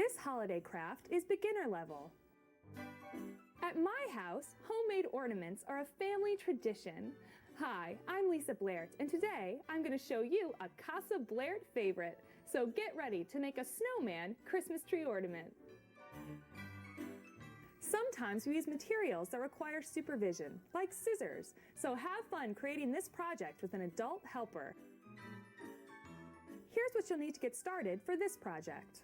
This holiday craft is beginner level. At my house, homemade ornaments are a family tradition. Hi, I'm Lisa Blair, and today I'm going to show you a Casa Blair favorite. So get ready to make a snowman Christmas tree ornament. Sometimes we use materials that require supervision, like scissors, so have fun creating this project with an adult helper. Here's what you'll need to get started for this project.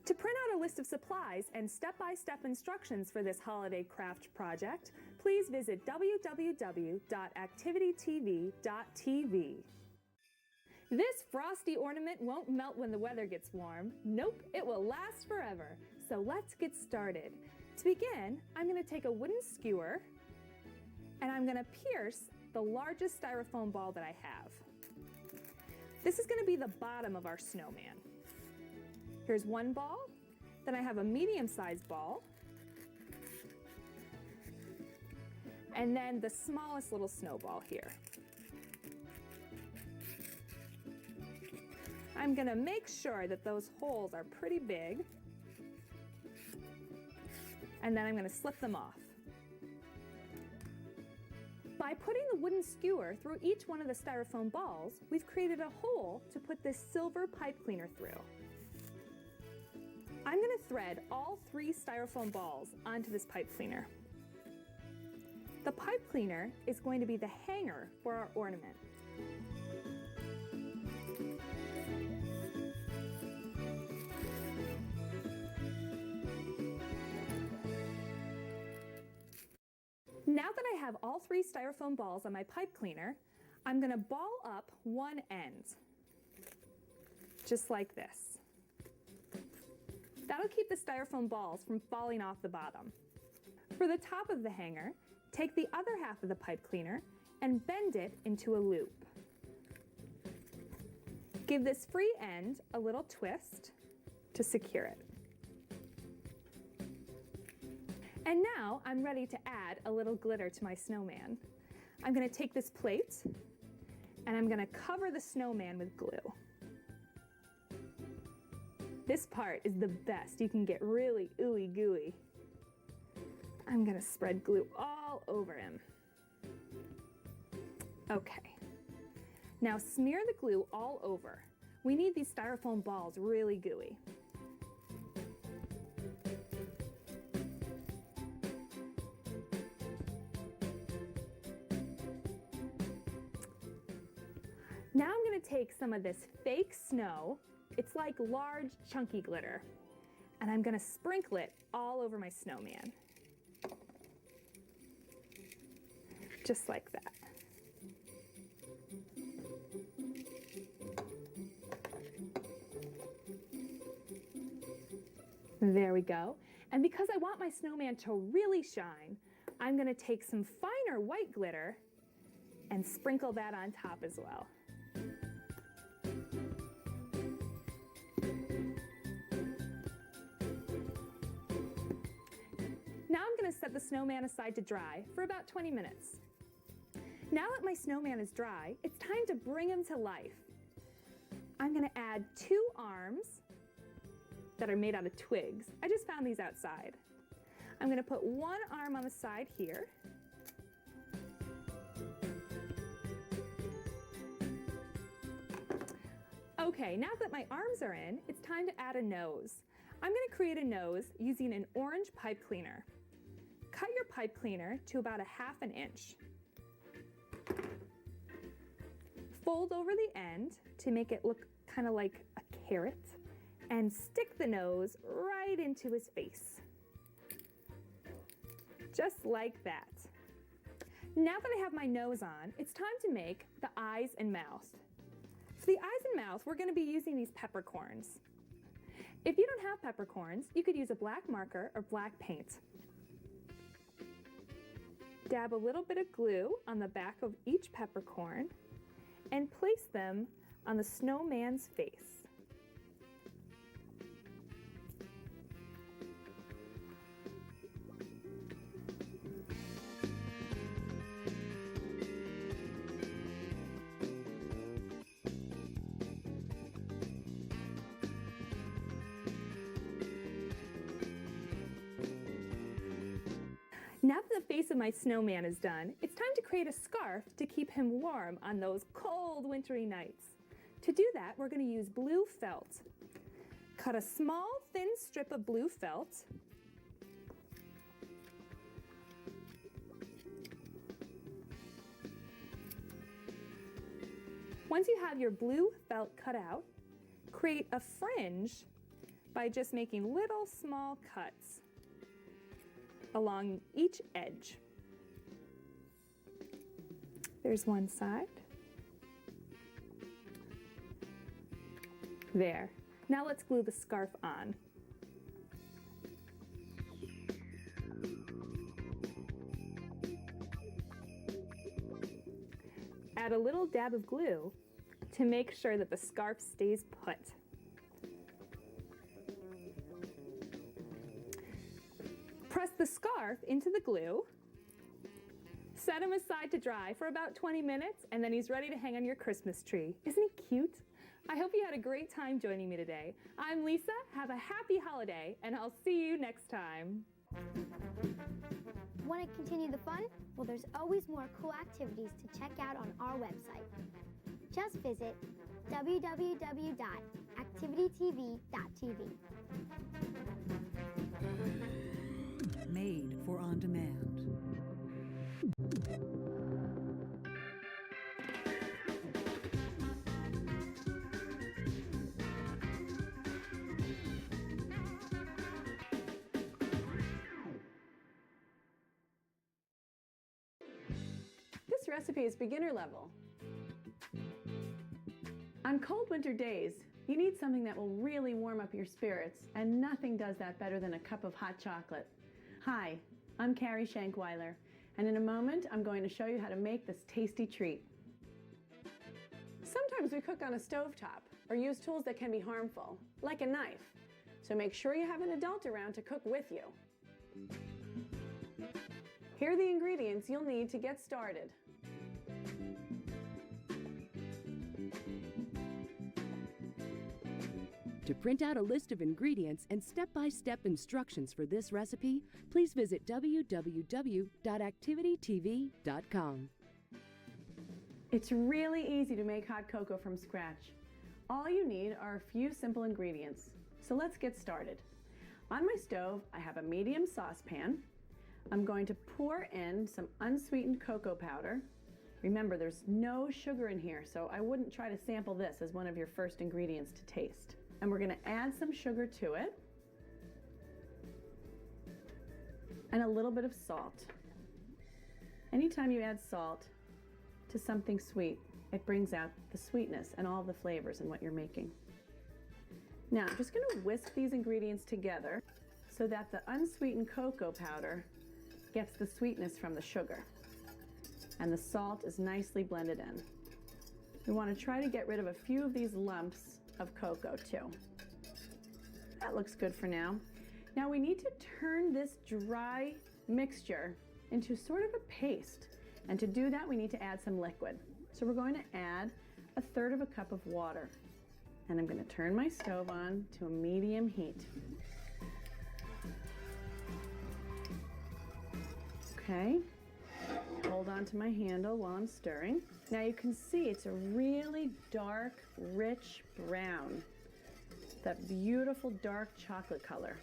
To print out a list of supplies and step-by-step instructions for this holiday craft project, please visit www.activitytv.tv. This frosty ornament won't melt when the weather gets warm. Nope, it will last forever. So let's get started. To begin, I'm going to take a wooden skewer and I'm going to pierce the largest styrofoam ball that I have. This is going to be the bottom of our snowman. Here's one ball, then I have a medium-sized ball, and then the smallest little snowball here. I'm going to make sure that those holes are pretty big, and then I'm going to slip them off. By putting the wooden skewer through each one of the styrofoam balls, we've created a hole to put this silver pipe cleaner through. I'm going to thread all 3 styrofoam balls onto this pipe cleaner. The pipe cleaner is going to be the hanger for our ornament. Now that I have all 3 styrofoam balls on my pipe cleaner, I'm going to ball up one end, just like this. That'll keep the styrofoam balls from falling off the bottom. For the top of the hanger, take the other half of the pipe cleaner and bend it into a loop. Give this free end a little twist to secure it. And now I'm ready to add a little glitter to my snowman. I'm going to take this plate and I'm going to cover the snowman with glue. This part is the best. You can get really ooey gooey. I'm going to spread glue all over him. Okay. Now smear the glue all over. We need these styrofoam balls really gooey. Now I'm going to take some of this fake snow. It's like large, chunky glitter. And I'm going to sprinkle it all over my snowman. Just like that. There we go. And because I want my snowman to really shine, I'm going to take some finer white glitter and sprinkle that on top as well. Now I'm going to set the snowman aside to dry for about 20 minutes. Now that my snowman is dry, it's time to bring him to life. I'm going to add 2 arms that are made out of twigs. I just found these outside. I'm going to put one arm on the side here. Okay, now that my arms are in, it's time to add a nose. I'm going to create a nose using an orange pipe cleaner. Cut your pipe cleaner to about 1/2 inch. Fold over the end to make it look kind of like a carrot and stick the nose right into his face. Just like that. Now that I have my nose on, it's time to make the eyes and mouth. For the eyes and mouth, we're going to be using these peppercorns. If you don't have peppercorns, you could use a black marker or black paint. Dab a little bit of glue on the back of each peppercorn and place them on the snowman's face. the face of my snowman is done, it's time to create a scarf to keep him warm on those cold wintry nights. To do that, we're going to use blue felt. Cut a small, thin strip of blue felt. Once you have your blue felt cut out, create a fringe by just making little small cuts along each edge. There's one side. There. Now let's glue the scarf on. Add a little dab of glue to make sure that the scarf stays put. Press the scarf into the glue, set him aside to dry for about 20 minutes, and then he's ready to hang on your Christmas tree. Isn't he cute? I hope you had a great time joining me today. I'm Lisa. Have a happy holiday, and I'll see you next time. Want to continue the fun? Well, there's always more cool activities to check out on our website. Just visit www.activitytv.tv. Made for on demand. This recipe is beginner level. On cold winter days, you need something that will really warm up your spirits, and nothing does that better than a cup of hot chocolate. Hi, I'm Carrie Shankweiler, and in a moment I'm going to show you how to make this tasty treat. Sometimes we cook on a stovetop or use tools that can be harmful, like a knife, so make sure you have an adult around to cook with you. Here are the ingredients you'll need to get started. To print out a list of ingredients and step-by-step instructions for this recipe, please visit www.activitytv.com. It's really easy to make hot cocoa from scratch. All you need are a few simple ingredients. So let's get started. On my stove, I have a medium saucepan. I'm going to pour in some unsweetened cocoa powder. Remember, there's no sugar in here, so I wouldn't try to sample this as one of your first ingredients to taste. And we're going to add some sugar to it and a little bit of salt. Anytime you add salt to something sweet, it brings out the sweetness and all the flavors in what you're making. Now, I'm just going to whisk these ingredients together so that the unsweetened cocoa powder gets the sweetness from the sugar and the salt is nicely blended in. We want to try to get rid of a few of these lumps of cocoa too. That looks good for now. Now we need to turn this dry mixture into sort of a paste. And to do that, we need to add some liquid. So we're going to add 1/3 cup of water. And I'm going to turn my stove on to a medium heat. Okay, hold on to my handle while I'm stirring. Now you can see it's a really dark, rich brown. That beautiful dark chocolate color.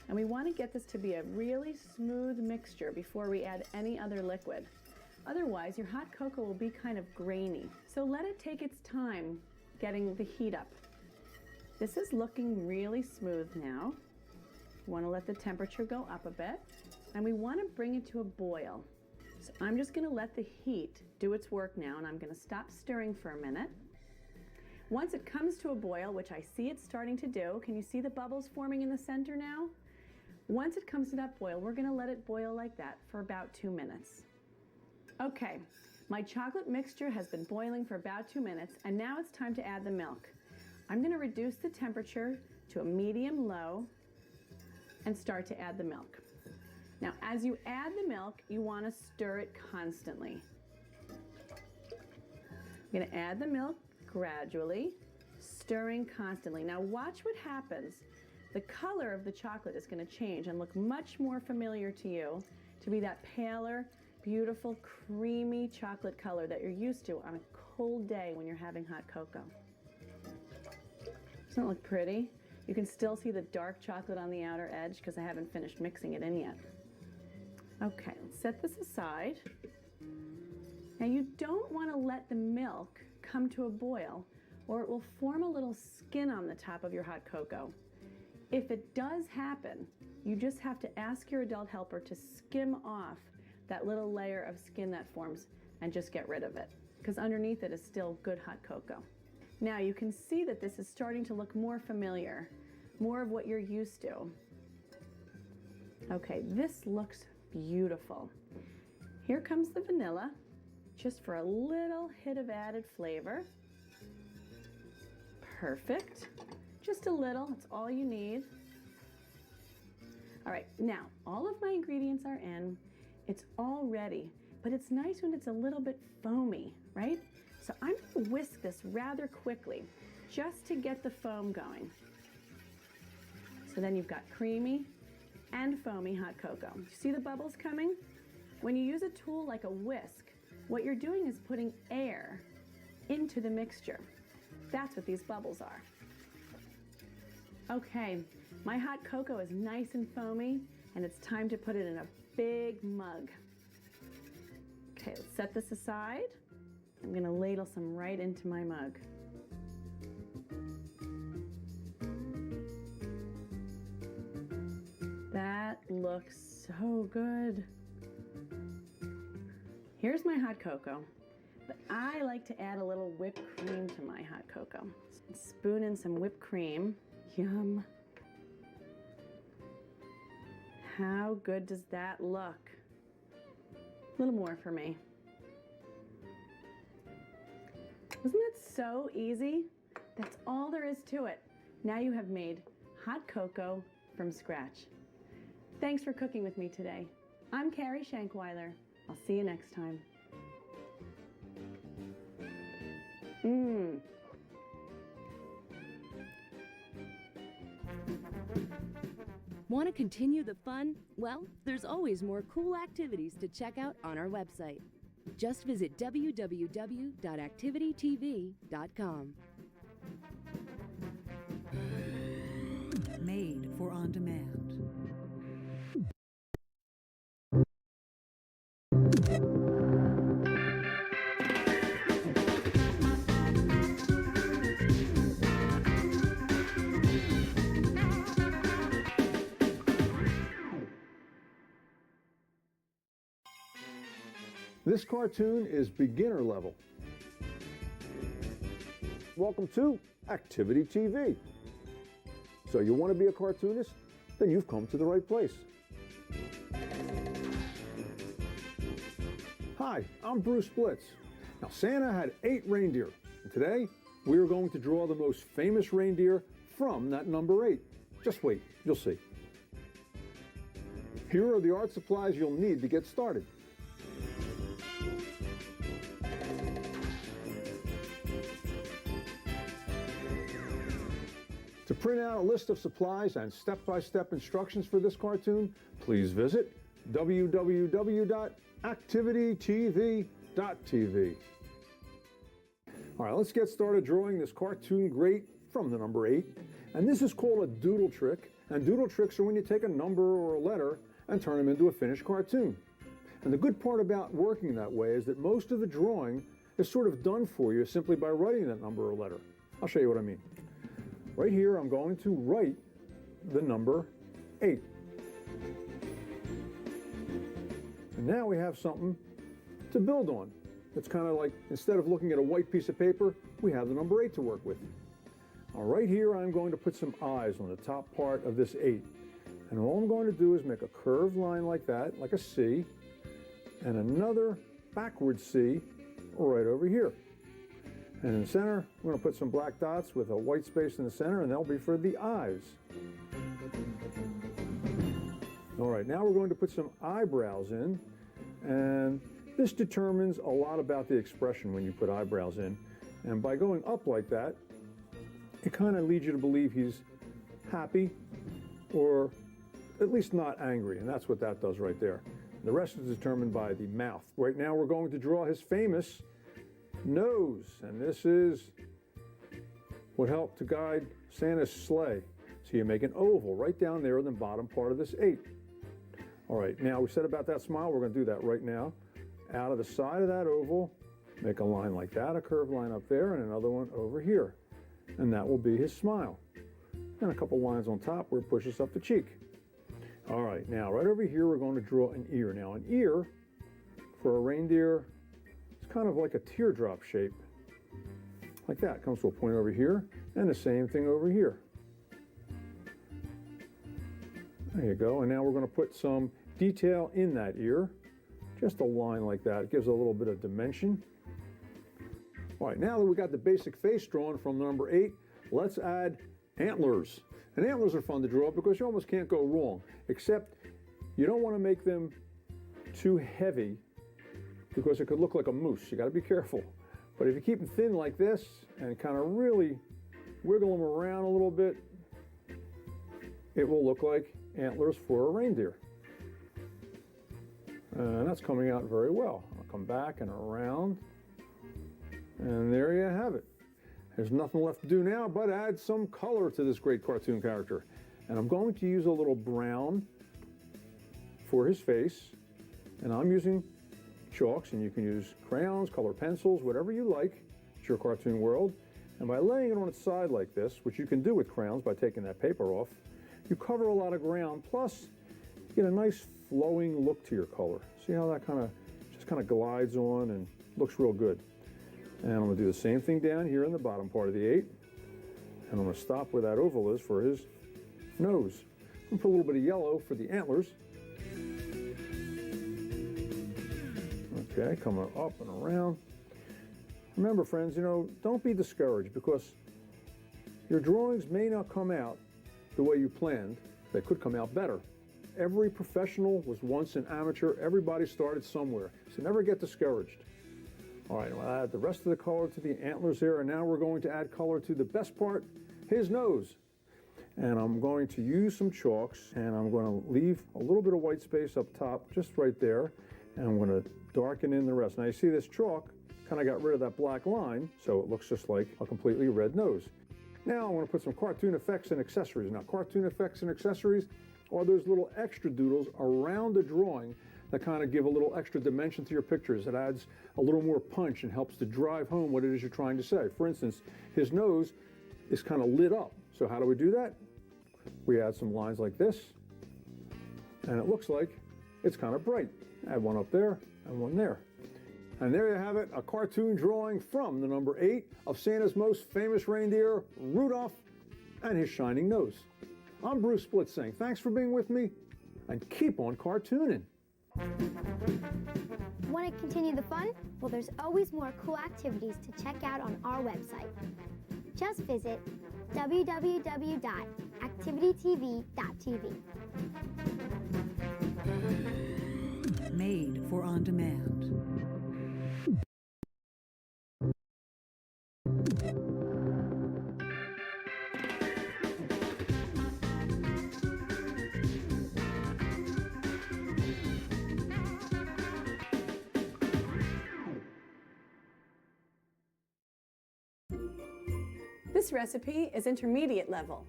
And we want to get this to be a really smooth mixture before we add any other liquid. Otherwise, your hot cocoa will be kind of grainy. So let it take its time getting the heat up. This is looking really smooth now. We want to let the temperature go up a bit. And we want to bring it to a boil. So I'm just going to let the heat do its work now, and I'm going to stop stirring for a minute. Once it comes to a boil, which I see it's starting to do, can you see the bubbles forming in the center now? Once it comes to that boil, we're going to let it boil like that for about 2 minutes. Okay, my chocolate mixture has been boiling for about 2 minutes, and now it's time to add the milk. I'm going to reduce the temperature to a medium-low and start to add the milk. Now, as you add the milk, you want to stir it constantly. I'm going to add the milk gradually, stirring constantly. Now, watch what happens. The color of the chocolate is going to change and look much more familiar to you to be that paler, beautiful, creamy chocolate color that you're used to on a cold day when you're having hot cocoa. Doesn't it look pretty? You can still see the dark chocolate on the outer edge because I haven't finished mixing it in yet. Okay, let's set this aside. Now you don't want to let the milk come to a boil or it will form a little skin on the top of your hot cocoa. If it does happen, you just have to ask your adult helper to skim off that little layer of skin that forms and just get rid of it, because underneath it is still good hot cocoa. Now you can see that this is starting to look more familiar, more of what you're used to. Okay, this looks beautiful. Here comes the vanilla, just for a little hit of added flavor. Perfect. Just a little, that's all you need. All right, now all of my ingredients are in. It's all ready, but it's nice when it's a little bit foamy, right? So I'm gonna whisk this rather quickly just to get the foam going. So then you've got creamy and foamy hot cocoa. You see the bubbles coming? When you use a tool like a whisk, what you're doing is putting air into the mixture. That's what these bubbles are. Okay, my hot cocoa is nice and foamy, and it's time to put it in a big mug. Okay, let's set this aside. I'm gonna ladle some right into my mug. That looks so good. Here's my hot cocoa, but I like to add a little whipped cream to my hot cocoa. Spoon in some whipped cream. Yum. How good does that look? A little more for me. Wasn't that so easy? That's all there is to it. Now you have made hot cocoa from scratch. Thanks for cooking with me today. I'm Carrie Shankweiler. I'll see you next time. Want to continue the fun? Well, there's always more cool activities to check out on our website. Just visit www.activitytv.com. Made for on demand. This cartoon is beginner level. Welcome to Activity TV. So you want to be a cartoonist? Then you've come to the right place. Hi, I'm Bruce Blitz. Now Santa had 8 reindeer, and today we are going to draw the most famous reindeer from that number 8. Just wait, you'll see. Here are the art supplies you'll need to get started. To print out a list of supplies and step-by-step instructions for this cartoon, please visit www.activitytv.tv. All right, let's get started drawing this cartoon great from the number 8. And this is called a doodle trick. And doodle tricks are when you take a number or a letter and turn them into a finished cartoon. And the good part about working that way is that most of the drawing is sort of done for you simply by writing that number or letter. I'll show you what I mean. Right here, I'm going to write the number 8. And now we have something to build on. It's kind of like, instead of looking at a white piece of paper, we have the number 8 to work with. Now, right here, I'm going to put some eyes on the top part of this 8. And all I'm going to do is make a curved line like that, like a C, and another backward C right over here. And in the center, I'm going to put some black dots with a white space in the center, and they'll be for the eyes. All right, now we're going to put some eyebrows in, and this determines a lot about the expression when you put eyebrows in. And by going up like that, it kind of leads you to believe he's happy, or at least not angry, and that's what that does right there. The rest is determined by the mouth. Right now we're going to draw his famous nose, and this is what helped to guide Santa's sleigh. So you make an oval right down there in the bottom part of this 8. All right, now we said about that smile, we're going to do that right now. Out of the side of that oval, make a line like that, a curved line up there, and another one over here. And that will be his smile. And a couple lines on top where it pushes up the cheek. All right, now right over here, we're going to draw an ear. Now an ear for a reindeer, it's kind of like a teardrop shape. Like that, comes to a point over here, and the same thing over here. There you go, and now we're going to put some detail in that ear. Just a line like that, it gives a little bit of dimension. All right, now that we got the basic face drawn from number 8, let's add antlers. And antlers are fun to draw because you almost can't go wrong, except you don't want to make them too heavy because it could look like a moose. You got to be careful. But if you keep them thin like this and kind of really wiggle them around a little bit, it will look like antlers for a reindeer. And that's coming out very well. I'll come back and around, and there you have it. There's nothing left to do now but add some color to this great cartoon character. And I'm going to use a little brown for his face, and I'm using chalks, and you can use crayons, color pencils, whatever you like. It's your cartoon world. And by laying it on its side like this, which you can do with crayons by taking that paper off, you cover a lot of ground, plus you get a nice flowing look to your color. See how that just kind of glides on and looks real good. And I'm going to do the same thing down here in the bottom part of the 8. And I'm going to stop where that oval is for his nose. I'm going to put a little bit of yellow for the antlers. Okay, coming up and around. Remember, friends, don't be discouraged because your drawings may not come out the way you planned. They could come out better. Every professional was once an amateur. Everybody started somewhere. So never get discouraged. All right, I'll add the rest of the color to the antlers here, and now we're going to add color to the best part, his nose. And I'm going to use some chalks, and I'm going to leave a little bit of white space up top, just right there, and I'm going to darken in the rest. Now you see this chalk kind of got rid of that black line, so it looks just like a completely red nose. Now I'm going to put some cartoon effects and accessories. Now cartoon effects and accessories are those little extra doodles around the drawing that kind of give a little extra dimension to your pictures. It adds a little more punch and helps to drive home what it is you're trying to say. For instance, his nose is kind of lit up. So how do we do that? We add some lines like this, and it looks like it's kind of bright. Add one up there and one there. And there you have it, a cartoon drawing from the number 8 of Santa's most famous reindeer, Rudolph, and his shining nose. I'm Bruce Split saying thanks for being with me, and keep on cartooning. Want to continue the fun? Well, there's always more cool activities to check out on our website. Just visit www.activitytv.tv. Made for on demand. This recipe is intermediate level.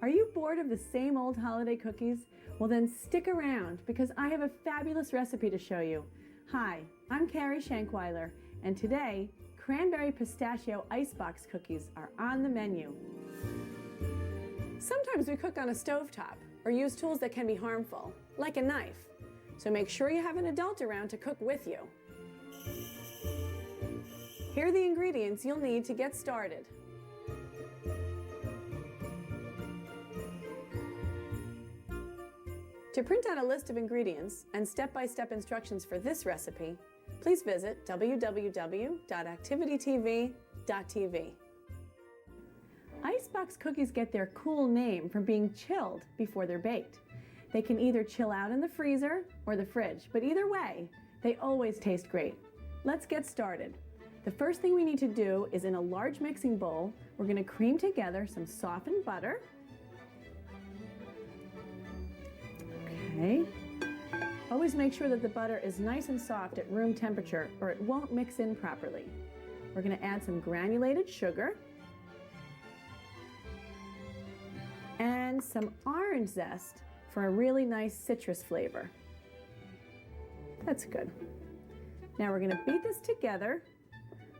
Are you bored of the same old holiday cookies? Well then stick around because I have a fabulous recipe to show you. Hi, I'm Carrie Shankweiler, and today Cranberry Pistachio Icebox cookies are on the menu. Sometimes we cook on a stovetop or use tools that can be harmful, like a knife. So make sure you have an adult around to cook with you. Here are the ingredients you'll need to get started. To print out a list of ingredients and step-by-step instructions for this recipe, please visit www.activitytv.tv. Icebox cookies get their cool name from being chilled before they're baked. They can either chill out in the freezer or the fridge, but either way, they always taste great. Let's get started. The first thing we need to do is in a large mixing bowl, we're going to cream together some softened butter. Okay. Always make sure that the butter is nice and soft at room temperature or it won't mix in properly. We're going to add some granulated sugar and some orange zest for a really nice citrus flavor. That's good. Now we're going to beat this together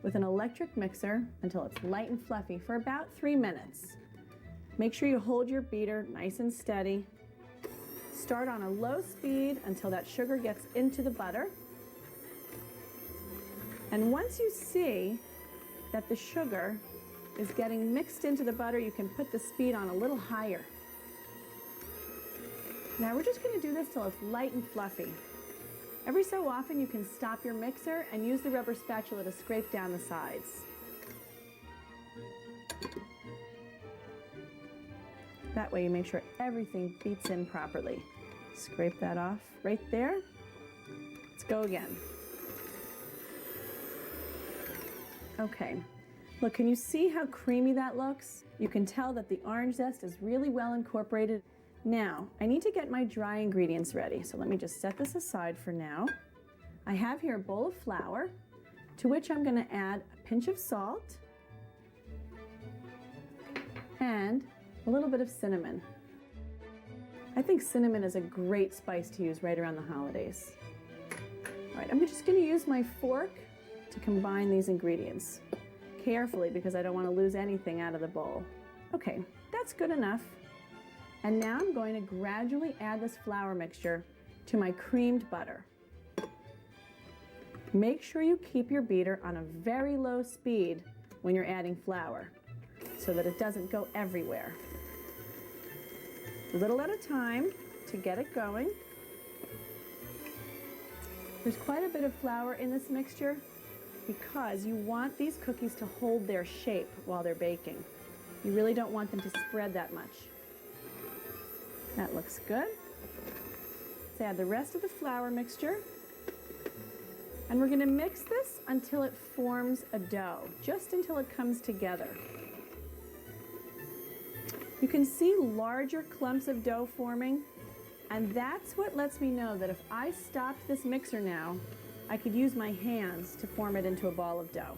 with an electric mixer until it's light and fluffy for about 3 minutes. Make sure you hold your beater nice and steady. Start on a low speed until that sugar gets into the butter. And once you see that the sugar is getting mixed into the butter, you can put the speed on a little higher. Now we're just going to do this till it's light and fluffy. Every so often you can stop your mixer and use the rubber spatula to scrape down the sides. That way you make sure everything beats in properly. Scrape that off right there. Let's go again. Okay, look, can you see how creamy that looks? You can tell that the orange zest is really well incorporated. Now, I need to get my dry ingredients ready, so let me just set this aside for now. I have here a bowl of flour, to which I'm going to add a pinch of salt and a little bit of cinnamon. I think cinnamon is a great spice to use right around the holidays. All right, I'm just going to use my fork to combine these ingredients carefully because I don't want to lose anything out of the bowl. Okay, that's good enough. And now I'm going to gradually add this flour mixture to my creamed butter. Make sure you keep your beater on a very low speed when you're adding flour so that it doesn't go everywhere. A little at a time to get it going. There's quite a bit of flour in this mixture because you want these cookies to hold their shape while they're baking. You really don't want them to spread that much. That looks good. Let's add the rest of the flour mixture. And we're going to mix this until it forms a dough, just until it comes together. You can see larger clumps of dough forming, and that's what lets me know that if I stopped this mixer now, I could use my hands to form it into a ball of dough.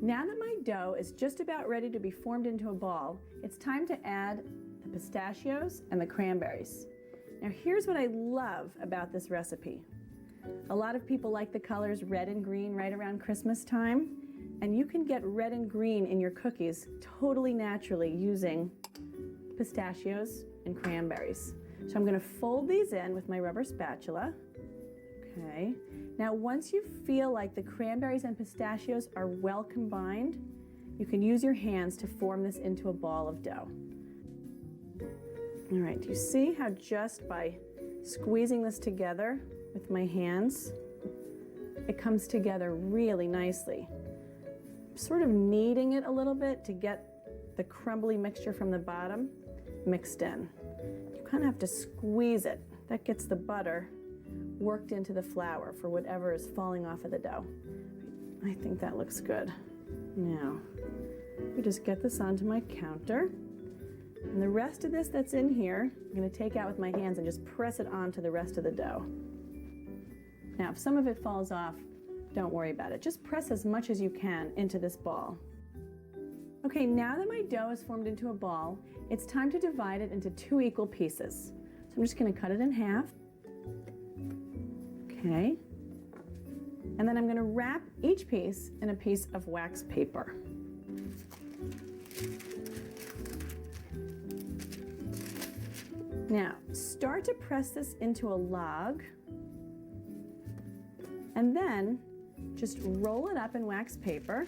Now that my dough is just about ready to be formed into a ball, it's time to add the pistachios and the cranberries. Now here's what I love about this recipe. A lot of people like the colors red and green right around Christmas time, and you can get red and green in your cookies totally naturally using pistachios and cranberries. So I'm going to fold these in with my rubber spatula. Okay. Now once you feel like the cranberries and pistachios are well combined, you can use your hands to form this into a ball of dough. All right, do you see how just by squeezing this together with my hands, it comes together really nicely. Sort of kneading it a little bit to get the crumbly mixture from the bottom mixed in. You kind of have to squeeze it. That gets the butter worked into the flour for whatever is falling off of the dough. I think that looks good. Now, we just get this onto my counter. And the rest of this that's in here, I'm going to take out with my hands and just press it onto the rest of the dough. Now, if some of it falls off, don't worry about it. Just press as much as you can into this ball. Okay, now that my dough is formed into a ball, it's time to divide it into 2 equal pieces. So I'm just going to cut it in half. Okay. And then I'm going to wrap each piece in a piece of wax paper. Now, start to press this into a log, and then just roll it up in wax paper,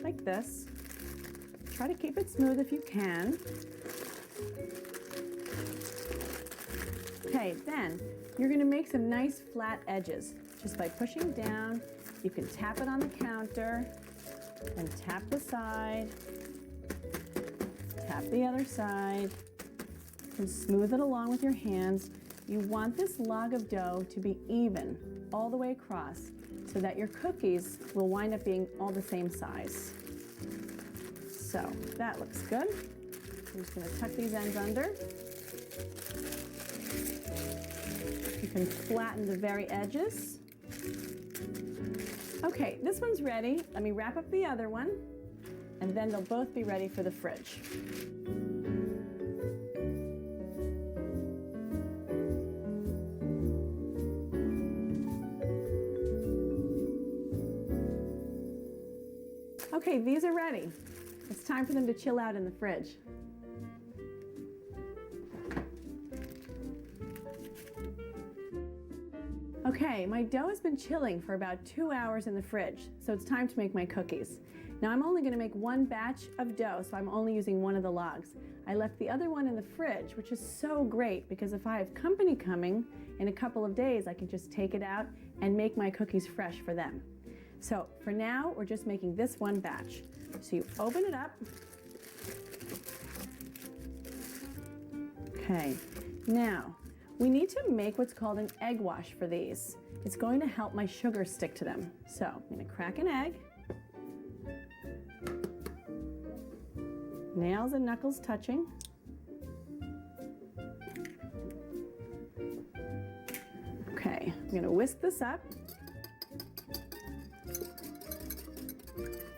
like this. Try to keep it smooth if you can. Okay, then you're going to make some nice flat edges just by pushing down. You can tap it on the counter and tap the side, tap the other side, and smooth it along with your hands. You want this log of dough to be even all the way across so that your cookies will wind up being all the same size. So that looks good. I'm just going to tuck these ends under. You can flatten the very edges. Okay, this one's ready. Let me wrap up the other one, and then they'll both be ready for the fridge. Okay, these are ready. It's time for them to chill out in the fridge. Okay, my dough has been chilling for about 2 hours in the fridge, so it's time to make my cookies. Now I'm only going to make one batch of dough, so I'm only using one of the logs. I left the other one in the fridge, which is so great because if I have company coming in a couple of days, I can just take it out and make my cookies fresh for them. So for now, we're just making this one batch. So you open it up. Okay, now we need to make what's called an egg wash for these. It's going to help my sugar stick to them. So I'm going to crack an egg. Nails and knuckles touching. Okay, I'm going to whisk this up.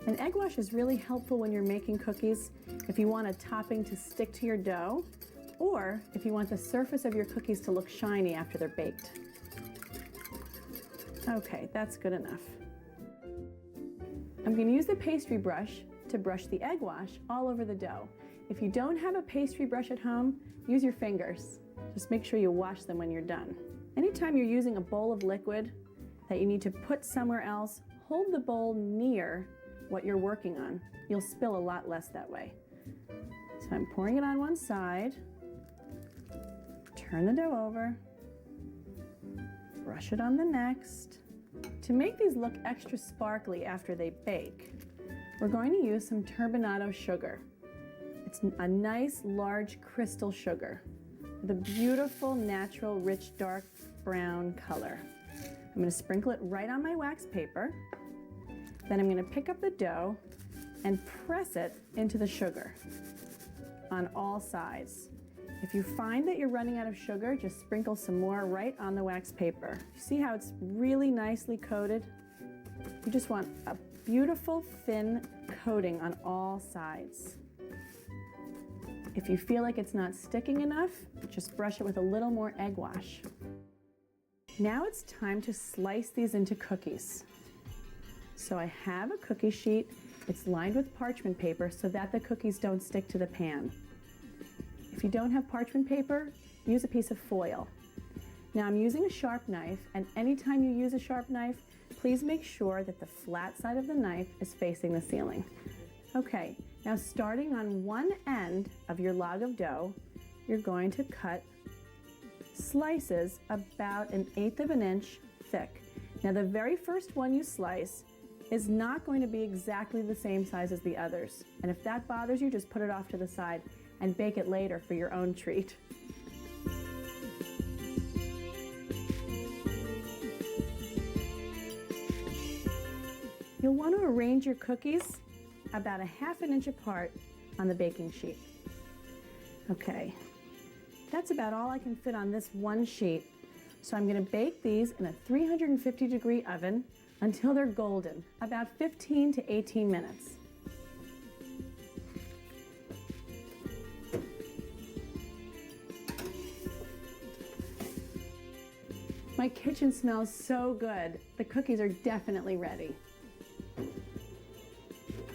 An egg wash is really helpful when you're making cookies if you want a topping to stick to your dough, or if you want the surface of your cookies to look shiny after they're baked. Okay, that's good enough. I'm going to use the pastry brush to brush the egg wash all over the dough. If you don't have a pastry brush at home, use your fingers. Just make sure you wash them when you're done. Anytime you're using a bowl of liquid that you need to put somewhere else, hold the bowl near what you're working on. You'll spill a lot less that way. So I'm pouring it on one side, turn the dough over, brush it on the next. To make these look extra sparkly after they bake, we're going to use some turbinado sugar. It's a nice large crystal sugar with a beautiful natural rich dark brown color. I'm going to sprinkle it right on my wax paper. Then I'm going to pick up the dough and press it into the sugar on all sides. If you find that you're running out of sugar, just sprinkle some more right on the wax paper. You see how it's really nicely coated? You just want a beautiful thin coating on all sides. If you feel like it's not sticking enough, just brush it with a little more egg wash. Now it's time to slice these into cookies. So I have a cookie sheet. It's lined with parchment paper so that the cookies don't stick to the pan. If you don't have parchment paper, use a piece of foil. Now I'm using a sharp knife, and anytime you use a sharp knife, please make sure that the flat side of the knife is facing the ceiling. Okay, now starting on one end of your log of dough, you're going to cut slices about 1/8 of an inch thick. Now the very first one you slice is not going to be exactly the same size as the others. And if that bothers you, just put it off to the side and bake it later for your own treat. You'll want to arrange your cookies about 1/2 inch apart on the baking sheet. Okay, that's about all I can fit on this one sheet. So I'm going to bake these in a 350-degree oven until they're golden, about 15 to 18 minutes. My kitchen smells so good. The cookies are definitely ready.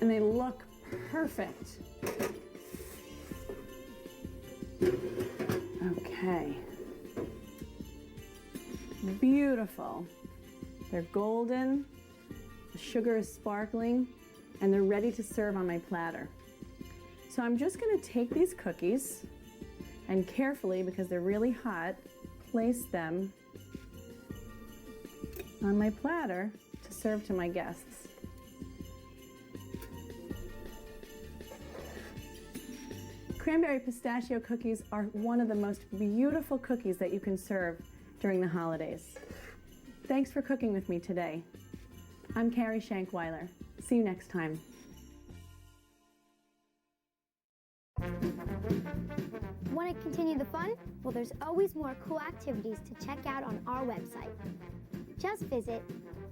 And they look perfect. Okay. Beautiful. They're golden, the sugar is sparkling, and they're ready to serve on my platter. So I'm just going to take these cookies and carefully, because they're really hot, place them on my platter to serve to my guests. Cranberry pistachio cookies are one of the most beautiful cookies that you can serve during the holidays. Thanks for cooking with me today. I'm Carrie Shankweiler. See you next time. Want Want to continue the fun? Well, there's always more cool activities to check out on our website. Just visit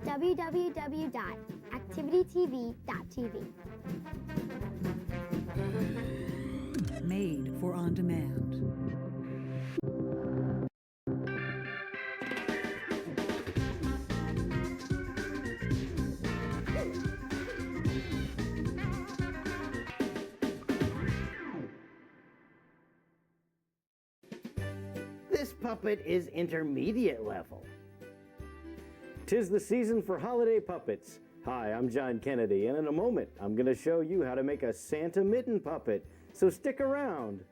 www.activitytv.tv. Made for on demand. This puppet is intermediate level. 'Tis the season for holiday puppets. Hi, I'm John Kennedy, and in a moment, I'm going to show you how to make a Santa Mitten puppet, so stick around.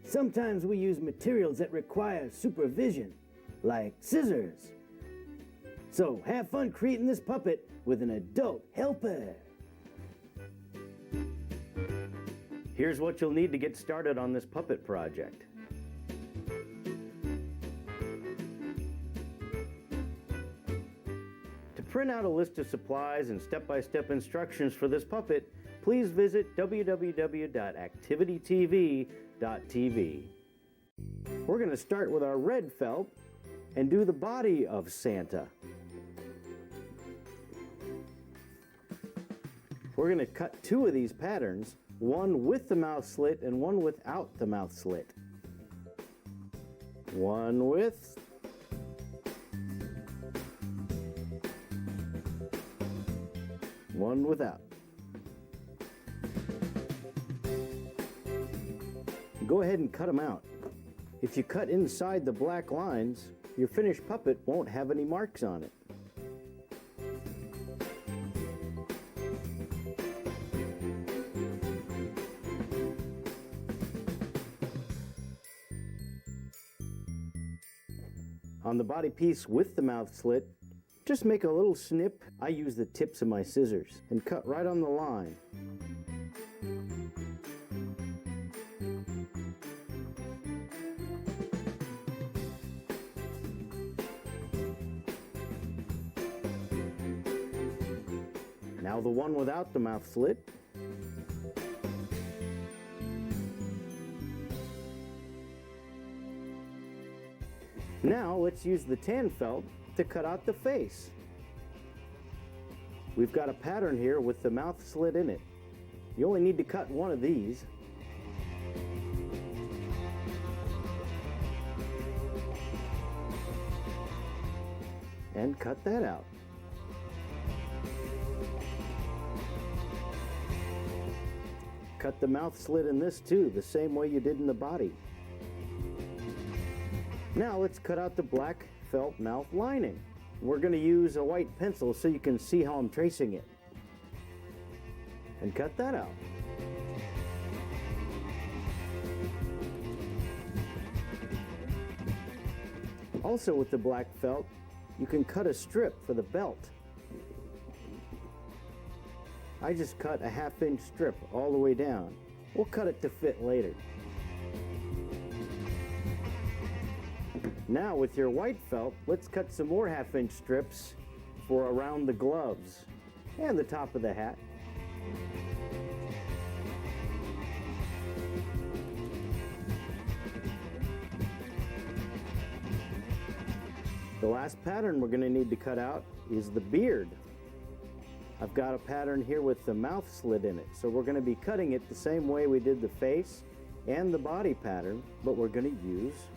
Sometimes we use materials that require supervision, like scissors. So have fun creating this puppet with an adult helper. Here's what you'll need to get started on this puppet project. To print out a list of supplies and step-by-step instructions for this puppet, please visit www.activitytv.tv. We're going to start with our red felt and do the body of Santa. We're going to cut two of these patterns, one with the mouth slit and one without the mouth slit. One with, one without. Go ahead and cut them out. If you cut inside the black lines, your finished puppet won't have any marks on it. On the body piece with the mouth slit, just make a little snip. I use the tips of my scissors and cut right on the line. Now the one without the mouth slit. Now let's use the tan felt to cut out the face. We've got a pattern here with the mouth slit in it. You only need to cut one of these. And cut that out. Cut the mouth slit in this too, the same way you did in the body. Now let's cut out the black felt mouth lining. We're going to use a white pencil so you can see how I'm tracing it. And cut that out. Also with the black felt, you can cut a strip for the belt. I just cut a 1/2 inch strip all the way down. We'll cut it to fit later. Now with your white felt, let's cut some more 1/2 inch strips for around the gloves and the top of the hat. The last pattern we're going to need to cut out is the beard. I've got a pattern here with the mouth slit in it, so we're going to be cutting it the same way we did the face and the body pattern, but we're going to use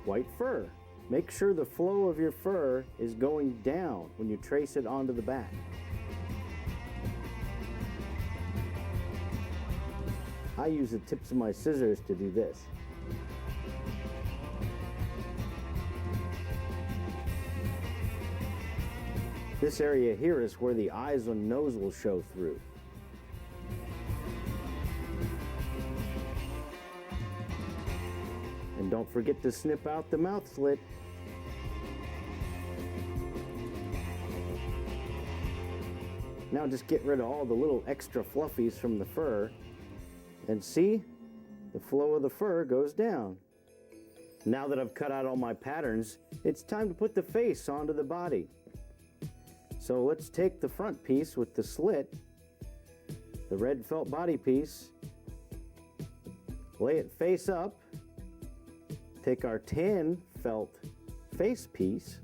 white fur. Make sure the flow of your fur is going down when you trace it onto the back. I use the tips of my scissors to do this. This area here is where the eyes and nose will show through. And don't forget to snip out the mouth slit. Now just get rid of all the little extra fluffies from the fur. And see, the flow of the fur goes down. Now that I've cut out all my patterns, it's time to put the face onto the body. So let's take the front piece with the slit, the red felt body piece, lay it face up, take our tan felt face piece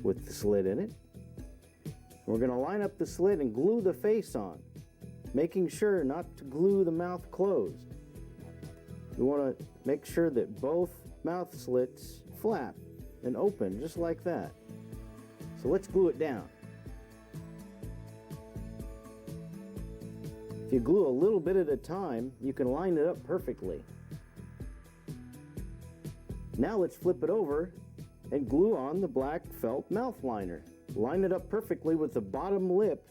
with the slit in it. We're going to line up the slit and glue the face on, making sure not to glue the mouth closed. You want to make sure that both mouth slits flap and open just like that. So let's glue it down. If you glue a little bit at a time, you can line it up perfectly. Now let's flip it over and glue on the black felt mouth liner. Line it up perfectly with the bottom lip.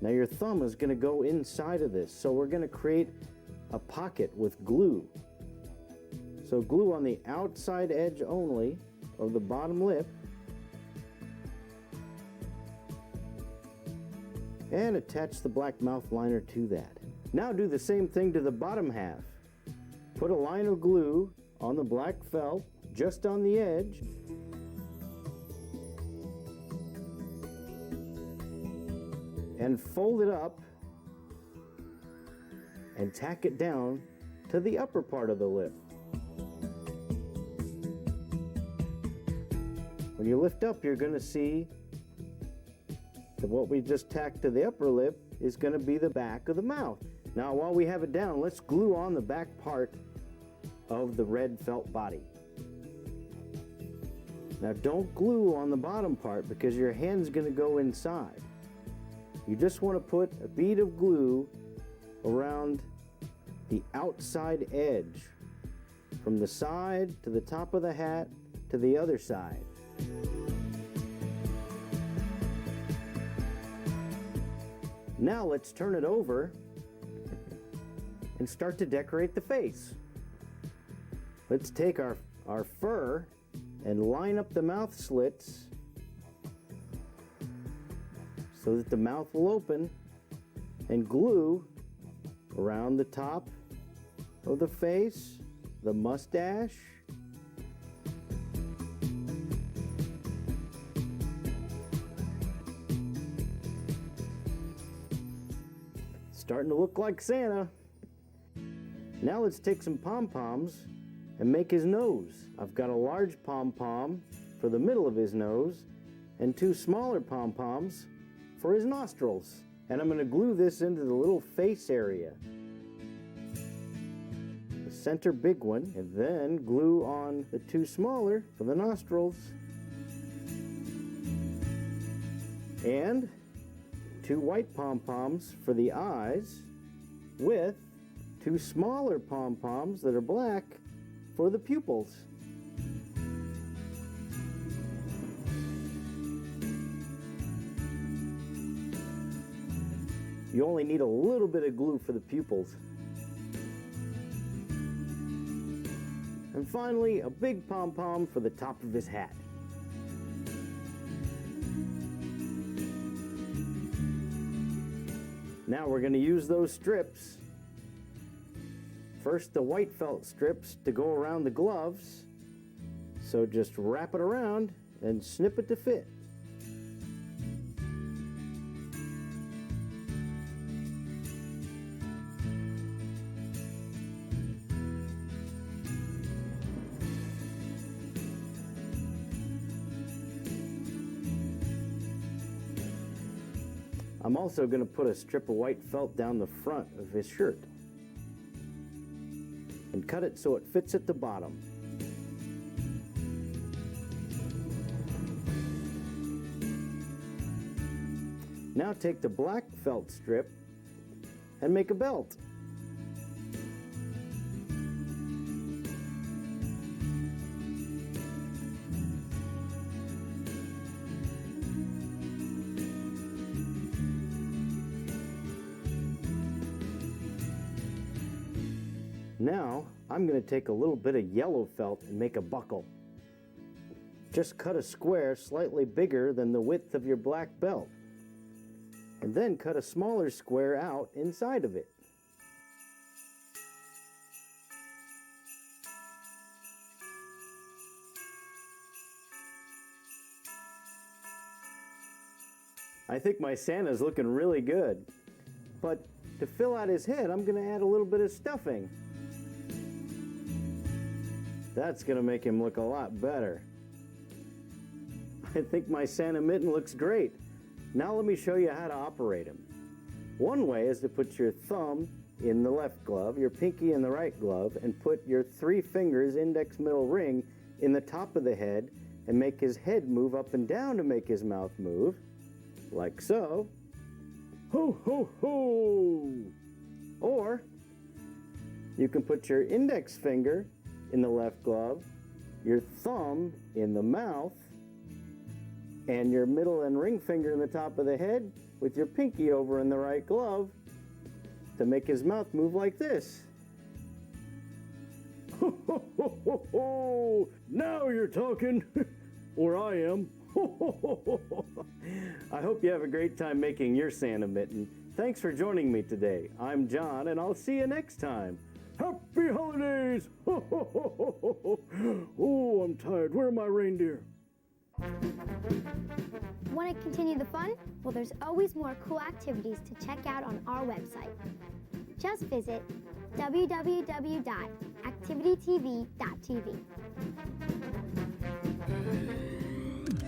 Now your thumb is going to go inside of this, so we're going to create a pocket with glue. So glue on the outside edge only of the bottom lip, and attach the black mouth liner to that. Now do the same thing to the bottom half. Put a line of glue on the black felt just on the edge. And fold it up and tack it down to the upper part of the lip. When you lift up, you're going to see that what we just tacked to the upper lip is going to be the back of the mouth. Now, while we have it down, let's glue on the back part of the red felt body. Now, don't glue on the bottom part because your hand's going to go inside. You just want to put a bead of glue around the outside edge, from the side to the top of the hat to the other side. Now let's turn it over and start to decorate the face. Let's take our fur and line up the mouth slits so that the mouth will open, and glue around the top of the face, the mustache, starting to look like Santa. Now let's take some pom-poms and make his nose. I've got a large pom-pom for the middle of his nose and two smaller pom-poms for his nostrils. And I'm going to glue this into the little face area. The center big one, and then glue on the two smaller for the nostrils. And two white pom-poms for the eyes, with two smaller pom-poms that are black for the pupils. You only need a little bit of glue for the pupils. And finally, a big pom-pom for the top of his hat. Now we're going to use those strips. First, the white felt strips to go around the gloves. So just wrap it around and snip it to fit. I'm also going to put a strip of white felt down the front of his shirt and cut it so it fits at the bottom. Now take the black felt strip and make a belt. Now, I'm going to take a little bit of yellow felt and make a buckle. Just cut a square slightly bigger than the width of your black belt, and then cut a smaller square out inside of it. I think my Santa's looking really good, but to fill out his head, I'm going to add a little bit of stuffing. That's gonna make him look a lot better. I think my Santa mitten looks great. Now let me show you how to operate him. One way is to put your thumb in the left glove, your pinky in the right glove, and put your 3 fingers, index, middle, ring, in the top of the head and make his head move up and down to make his mouth move, like so. Ho, ho, ho! Or you can put your index finger in the left glove, your thumb in the mouth, and your middle and ring finger in the top of the head with your pinky over in the right glove to make his mouth move like this. Ho, ho, ho, ho, ho! Now you're talking, or I am. Ho, ho, ho, ho, ho. I hope you have a great time making your Santa mitten. Thanks for joining me today. I'm John, and I'll see you next time. Happy holidays! Ho, ho, ho, ho, ho, ho. Oh, I'm tired. Where are my reindeer? Want to continue the fun? Well, there's always more cool activities to check out on our website. Just visit www.activitytv.tv.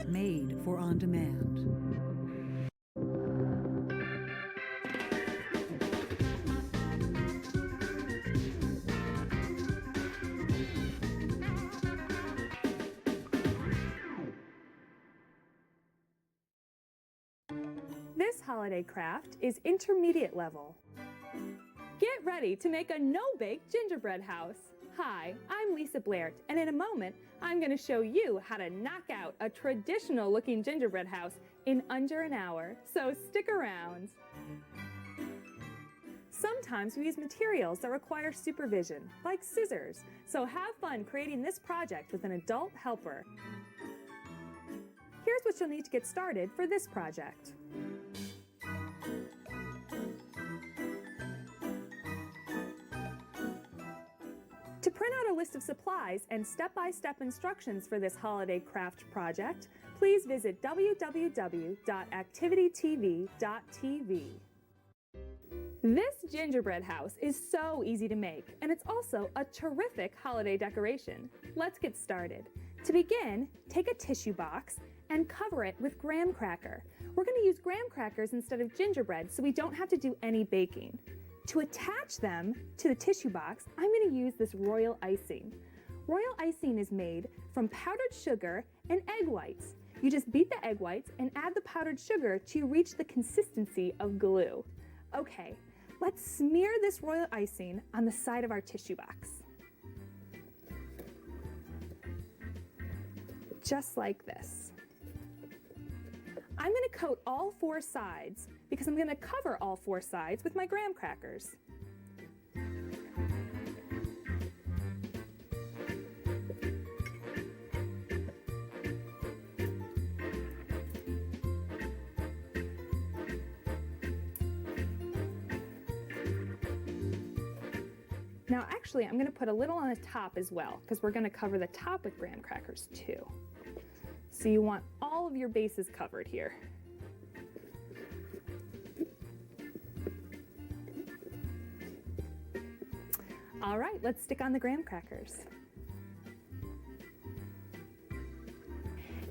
Made for on demand. This holiday craft is intermediate level. Get ready to make a no-bake gingerbread house. Hi, I'm Lisa Blair, and in a moment, I'm going to show you how to knock out a traditional-looking gingerbread house in under an hour, so stick around. Sometimes we use materials that require supervision, like scissors, so have fun creating this project with an adult helper. Here's what you'll need to get started for this project. To print out a list of supplies and step-by-step instructions for this holiday craft project, please visit www.activitytv.tv. This gingerbread house is so easy to make, and it's also a terrific holiday decoration. Let's get started. To begin, take a tissue box and cover it with graham cracker. We're going to use graham crackers instead of gingerbread, so we don't have to do any baking. To attach them to the tissue box, I'm going to use this royal icing. Royal icing is made from powdered sugar and egg whites. You just beat the egg whites and add the powdered sugar to reach the consistency of glue. Okay, let's smear this royal icing on the side of our tissue box. Just like this. I'm going to coat all 4 sides because I'm going to cover all 4 sides with my graham crackers. Now actually, I'm going to put a little on the top as well because we're going to cover the top with graham crackers too. So you want all of your bases covered here. All right, let's stick on the graham crackers.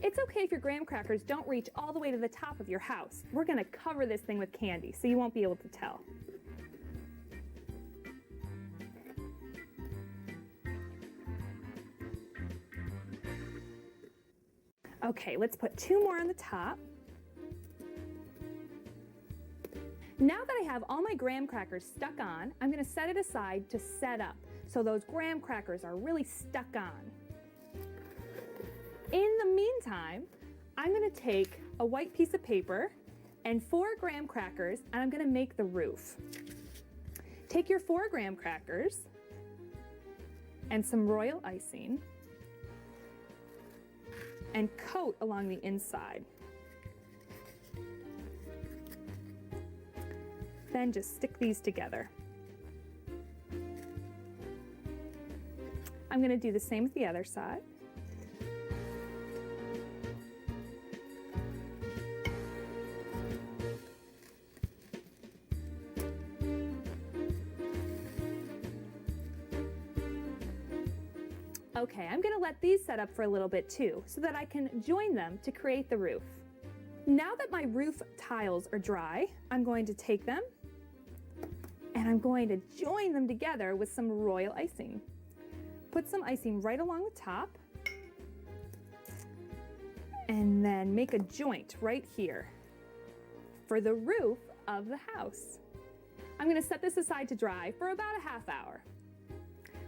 It's okay if your graham crackers don't reach all the way to the top of your house. We're going to cover this thing with candy, so you won't be able to tell. Okay, let's put 2 more on the top. Now that I have all my graham crackers stuck on, I'm going to set it aside to set up so those graham crackers are really stuck on. In the meantime, I'm going to take a white piece of paper and 4 graham crackers, and I'm going to make the roof. Take your 4 graham crackers and some royal icing and coat along the inside. Then just stick these together. I'm going to do the same with the other side. Okay, I'm going to let these set up for a little bit too, so that I can join them to create the roof. Now that my roof tiles are dry, I'm going to take them and I'm going to join them together with some royal icing. Put some icing right along the top and then make a joint right here for the roof of the house. I'm going to set this aside to dry for about a half hour.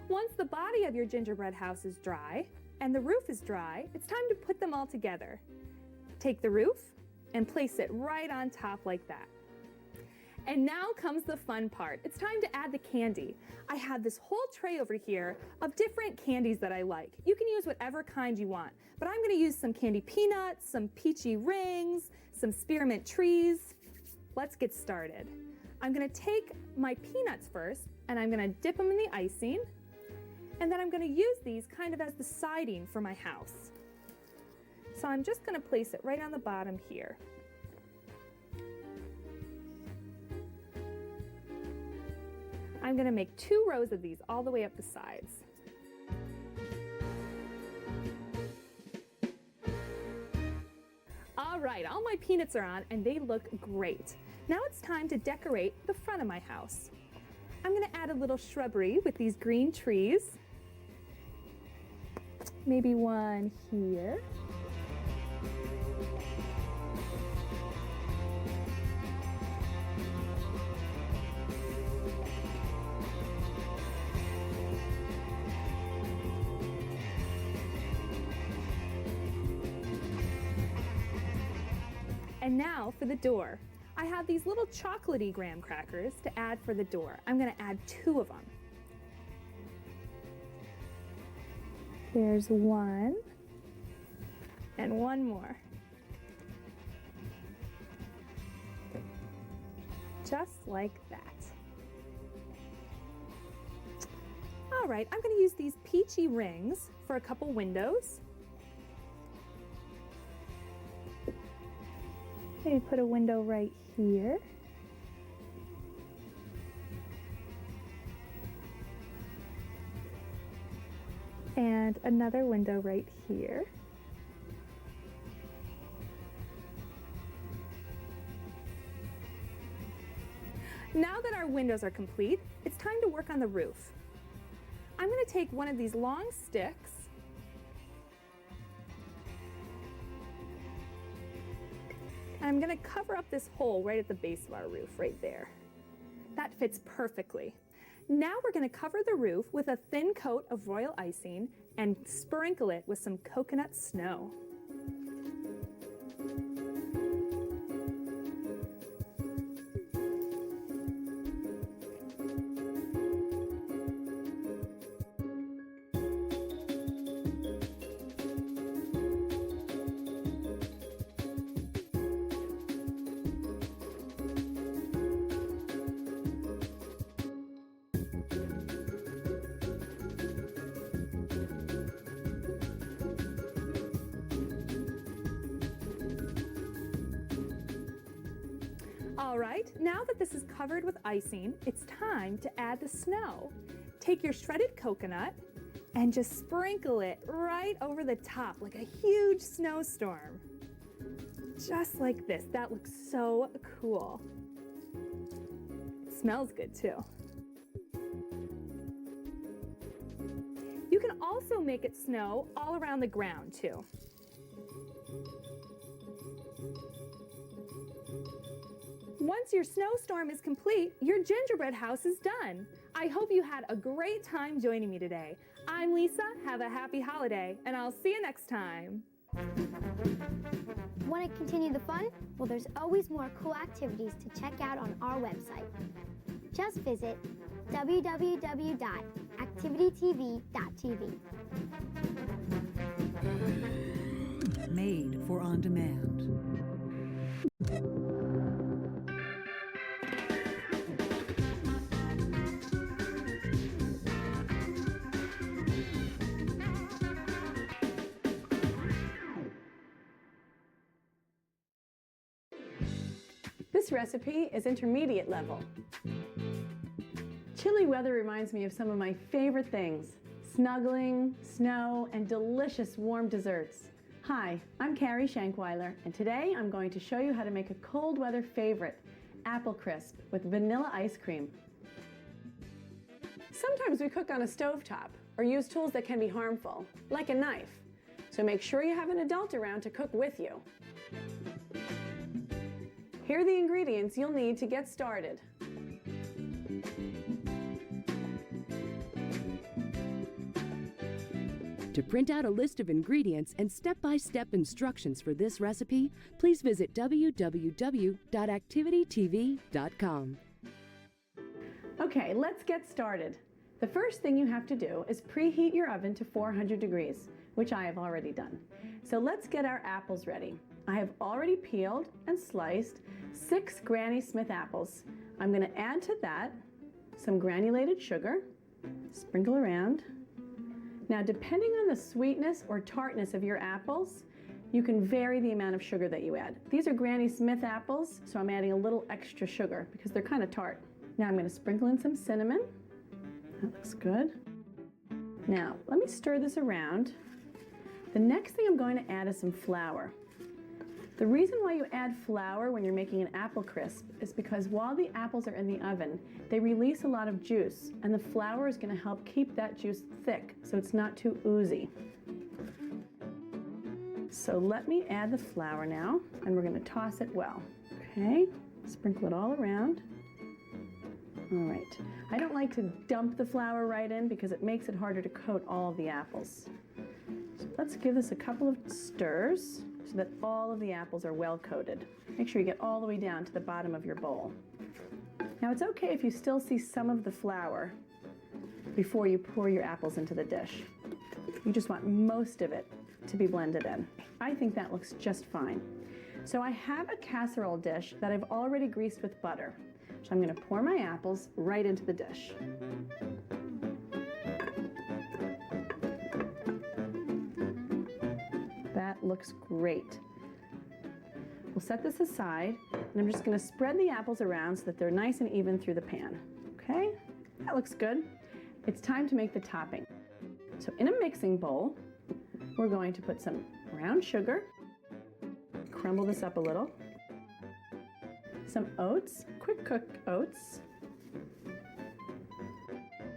Once the body of your gingerbread house is dry and the roof is dry, it's time to put them all together. Take the roof and place it right on top like that. And now comes the fun part. It's time to add the candy. I have this whole tray over here of different candies that I like. You can use whatever kind you want, but I'm going to use some candy peanuts, some peachy rings, some spearmint trees. Let's get started. I'm going to take my peanuts first, and I'm going to dip them in the icing, and then I'm going to use these kind of as the siding for my house. So I'm just going to place it right on the bottom here. I'm going to make 2 rows of these all the way up the sides. All right, all my peanuts are on and they look great. Now it's time to decorate the front of my house. I'm going to add a little shrubbery with these green trees. Maybe one here. And now for the door. I have these little chocolatey graham crackers to add for the door. I'm going to add 2 of them. There's one, and one more. Just like that. All right, I'm going to use these peachy rings for a couple windows. Maybe put a window right here. And another window right here. Now that our windows are complete, it's time to work on the roof. I'm going to take one of these long sticks and I'm going to cover up this hole right at the base of our roof, right there. That fits perfectly. Now we're going to cover the roof with a thin coat of royal icing and sprinkle it with some coconut snow. All right, now that this is covered with icing, it's time to add the snow. Take your shredded coconut and just sprinkle it right over the top like a huge snowstorm. Just like this. That looks so cool. It smells good too. You can also make it snow all around the ground too. Once your snowstorm is complete, your gingerbread house is done. I hope you had a great time joining me today. I'm Lisa, have a happy holiday, and I'll see you next time. Want to continue the fun? Well, there's always more cool activities to check out on our website. Just visit www.activitytv.tv. Made for on demand. This recipe is intermediate level. Chilly weather reminds me of some of my favorite things. snuggling, snow, and delicious warm desserts. Hi, I'm Carrie Shankweiler, and today I'm going to show you how to make a cold weather favorite, apple crisp with vanilla ice cream. Sometimes we cook on a stovetop or use tools that can be harmful, like a knife. So make sure you have an adult around to cook with you. Here are the ingredients you'll need to get started. To print out a list of ingredients and step-by-step instructions for this recipe, please visit www.activitytv.com. Okay, let's get started. The first thing you have to do is preheat your oven to 400 degrees, which I have already done. So let's get our apples ready. I have already peeled and sliced 6 Granny Smith apples. I'm going to add to that some granulated sugar, sprinkle around. Now, depending on the sweetness or tartness of your apples, you can vary the amount of sugar that you add. These are Granny Smith apples, so I'm adding a little extra sugar because they're kind of tart. Now I'm going to sprinkle in some cinnamon. That looks good. Now, let me stir this around. The next thing I'm going to add is some flour. The reason why you add flour when you're making an apple crisp is because while the apples are in the oven, they release a lot of juice, and the flour is going to help keep that juice thick so it's not too oozy. So let me add the flour now, and we're going to toss it well. Okay, sprinkle it all around. All right, I don't like to dump the flour right in because it makes it harder to coat all of the apples. So let's give this a couple of stirs so that all of the apples are well coated. Make sure you get all the way down to the bottom of your bowl. Now it's okay if you still see some of the flour before you pour your apples into the dish. You just want most of it to be blended in. I think that looks just fine. So I have a casserole dish that I've already greased with butter. So I'm going to pour my apples right into the dish. That looks great. We'll set this aside, and I'm just going to spread the apples around so that they're nice and even through the pan. Okay, that looks good. It's time to make the topping. So in a mixing bowl, we're going to put some brown sugar, crumble this up a little, some oats, quick cooked oats.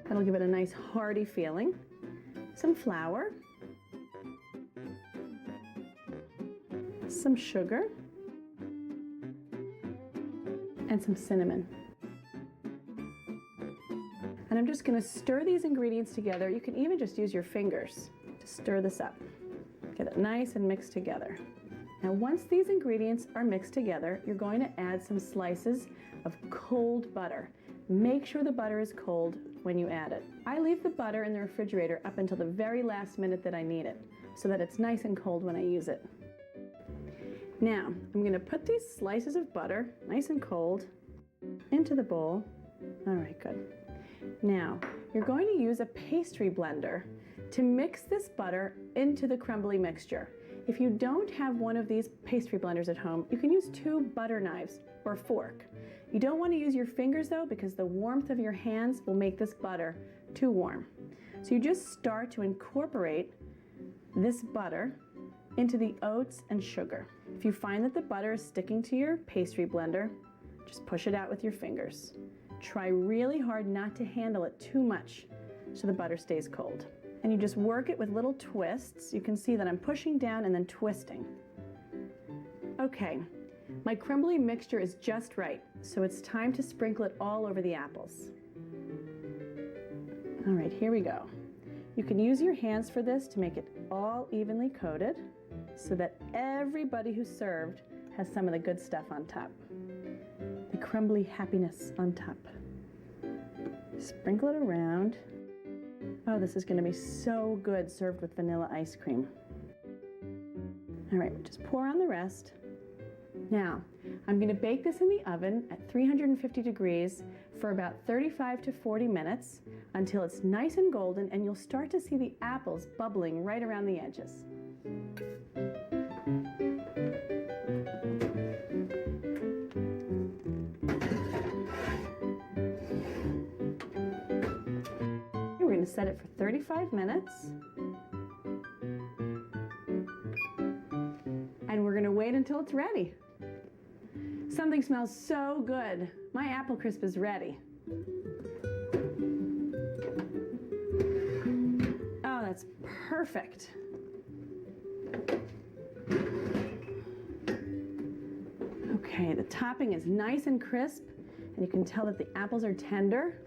That'll give it a nice hearty feeling. Some flour, some sugar, and some cinnamon. And I'm just going to stir these ingredients together. You can even just use your fingers to stir this up. Get it nice and mixed together. Now once these ingredients are mixed together, you're going to add some slices of cold butter. Make sure the butter is cold when you add it. I leave the butter in the refrigerator up until the very last minute that I need it, so that it's nice and cold when I use it. Now, I'm going to put these slices of butter, nice and cold, into the bowl. All right, good. Now, you're going to use a pastry blender to mix this butter into the crumbly mixture. If you don't have one of these pastry blenders at home, you can use 2 butter knives or a fork. You don't want to use your fingers though, because the warmth of your hands will make this butter too warm. So you just start to incorporate this butter into the oats and sugar. If you find that the butter is sticking to your pastry blender, just push it out with your fingers. Try really hard not to handle it too much so the butter stays cold. And you just work it with little twists. You can see that I'm pushing down and then twisting. Okay, my crumbly mixture is just right, so it's time to sprinkle it all over the apples. All right, here we go. You can use your hands for this to make it all evenly coated so that everybody who's served has some of the good stuff on top. The crumbly happiness on top. Sprinkle it around. Oh, this is going to be so good served with vanilla ice cream. All right, just pour on the rest. Now, I'm going to bake this in the oven at 350 degrees for about 35 to 40 minutes until it's nice and golden, and you'll start to see the apples bubbling right around the edges. set it for 35 minutes. And we're going to wait until it's ready. Something smells so good. My apple crisp is ready. Oh, that's perfect. Okay, the topping is nice and crisp, and you can tell that the apples are tender.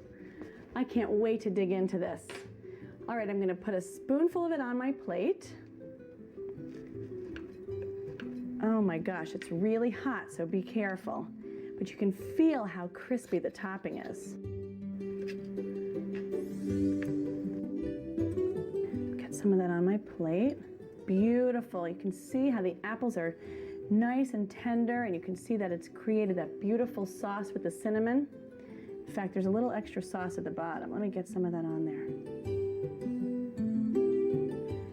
I can't wait to dig into this. All right, I'm going to put a spoonful of it on my plate. Oh my gosh, it's really hot, so be careful. But you can feel how crispy the topping is. Get some of that on my plate. Beautiful. You can see how the apples are nice and tender, and you can see that it's created that beautiful sauce with the cinnamon. In fact, there's a little extra sauce at the bottom. Let me get some of that on there.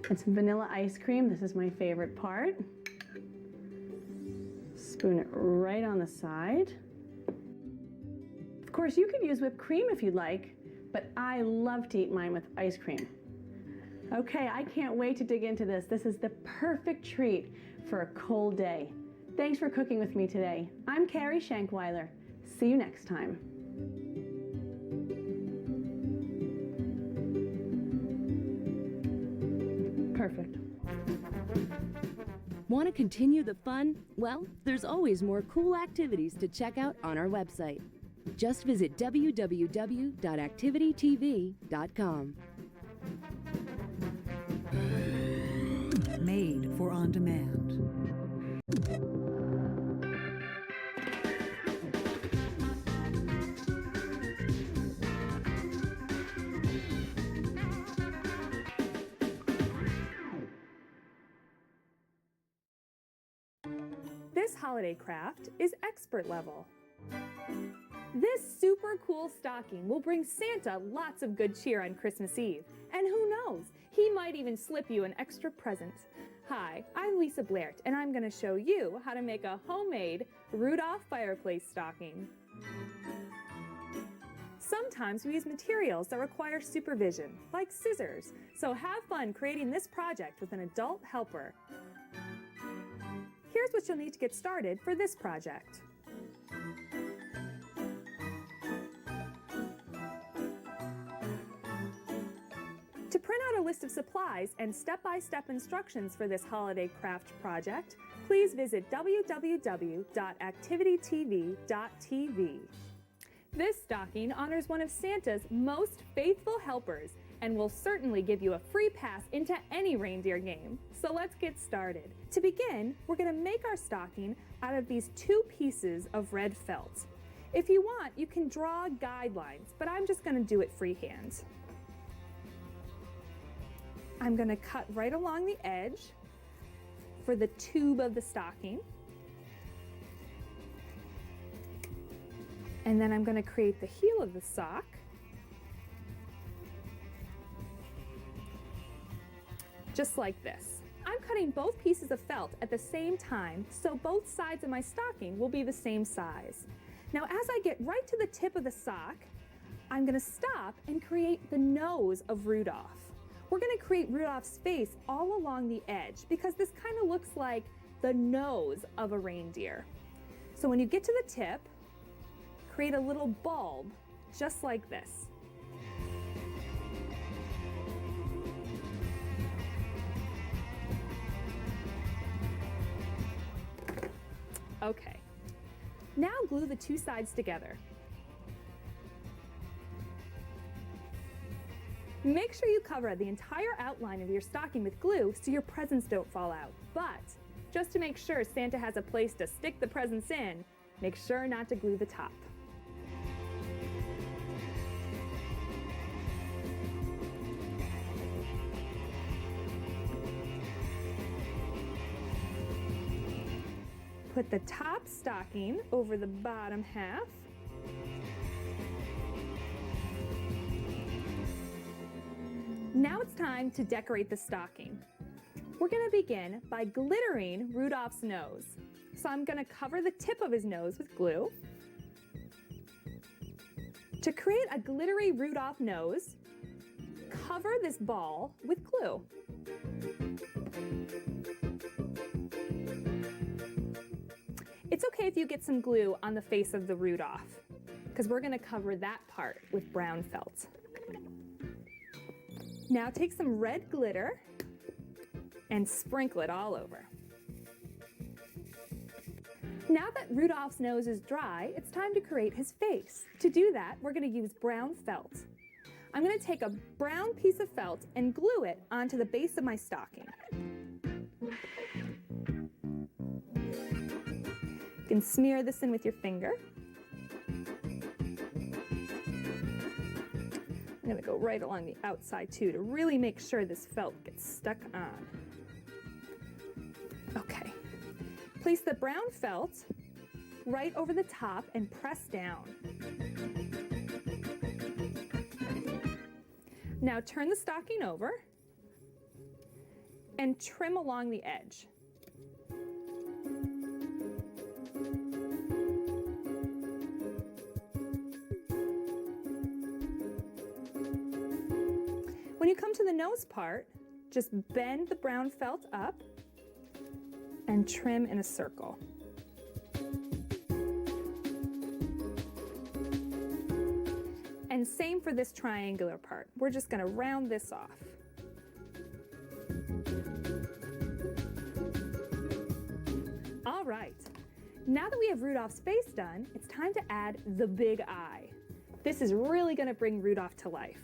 And some vanilla ice cream. This is my favorite part. Spoon it right on the side. Of course, you could use whipped cream if you'd like, but I love to eat mine with ice cream. Okay, I can't wait to dig into this. This is the perfect treat for a cold day. Thanks for cooking with me today. I'm Carrie Shankweiler. See you next time. Perfect. Want to continue the fun? Well, there's always more cool activities to check out on our website. Just visit www.activitytv.com. Made for on demand. This holiday craft is expert level. This super cool stocking will bring Santa lots of good cheer on Christmas Eve. And who knows, he might even slip you an extra present. Hi, I'm Lisa Blair, and I'm going to show you how to make a homemade Rudolph fireplace stocking. Sometimes we use materials that require supervision, like scissors, so have fun creating this project with an adult helper. Here's what you'll need to get started for this project. To print out a list of supplies and step-by-step instructions for this holiday craft project, please visit www.activitytv.tv. This stocking honors one of Santa's most faithful helpers and will certainly give you a free pass into any reindeer game. So let's get started. To begin, we're going to make our stocking out of these 2 pieces of red felt. If you want, you can draw guidelines, but I'm just going to do it freehand. I'm going to cut right along the edge for the tube of the stocking. And then I'm going to create the heel of the sock. Just like this. I'm cutting both pieces of felt at the same time, so both sides of my stocking will be the same size. Now, as I get right to the tip of the sock, I'm going to stop and create the nose of Rudolph. We're going to create Rudolph's face all along the edge because this kind of looks like the nose of a reindeer. So when you get to the tip, create a little bulb just like this. Okay, now glue the 2 sides together. Make sure you cover the entire outline of your stocking with glue so your presents don't fall out. But just to make sure Santa has a place to stick the presents in, make sure not to glue the top. Put the top stocking over the bottom half. Now it's time to decorate the stocking. We're going to begin by glittering Rudolph's nose. So I'm going to cover the tip of his nose with glue. To create a glittery Rudolph nose, cover this ball with glue. It's okay if you get some glue on the face of the Rudolph, because we're going to cover that part with brown felt. Now take some red glitter and sprinkle it all over. Now that Rudolph's nose is dry, it's time to create his face. To do that, we're going to use brown felt. I'm going to take a brown piece of felt and glue it onto the base of my stocking. You can smear this in with your finger. I'm going to go right along the outside too to really make sure this felt gets stuck on. Okay. Place the brown felt right over the top and press down. Now turn the stocking over and trim along the edge. When you come to the nose part, just bend the brown felt up and trim in a circle. And same for this triangular part. We're just going to round this off. All right, now that we have Rudolph's face done, it's time to add the big eye. This is really going to bring Rudolph to life.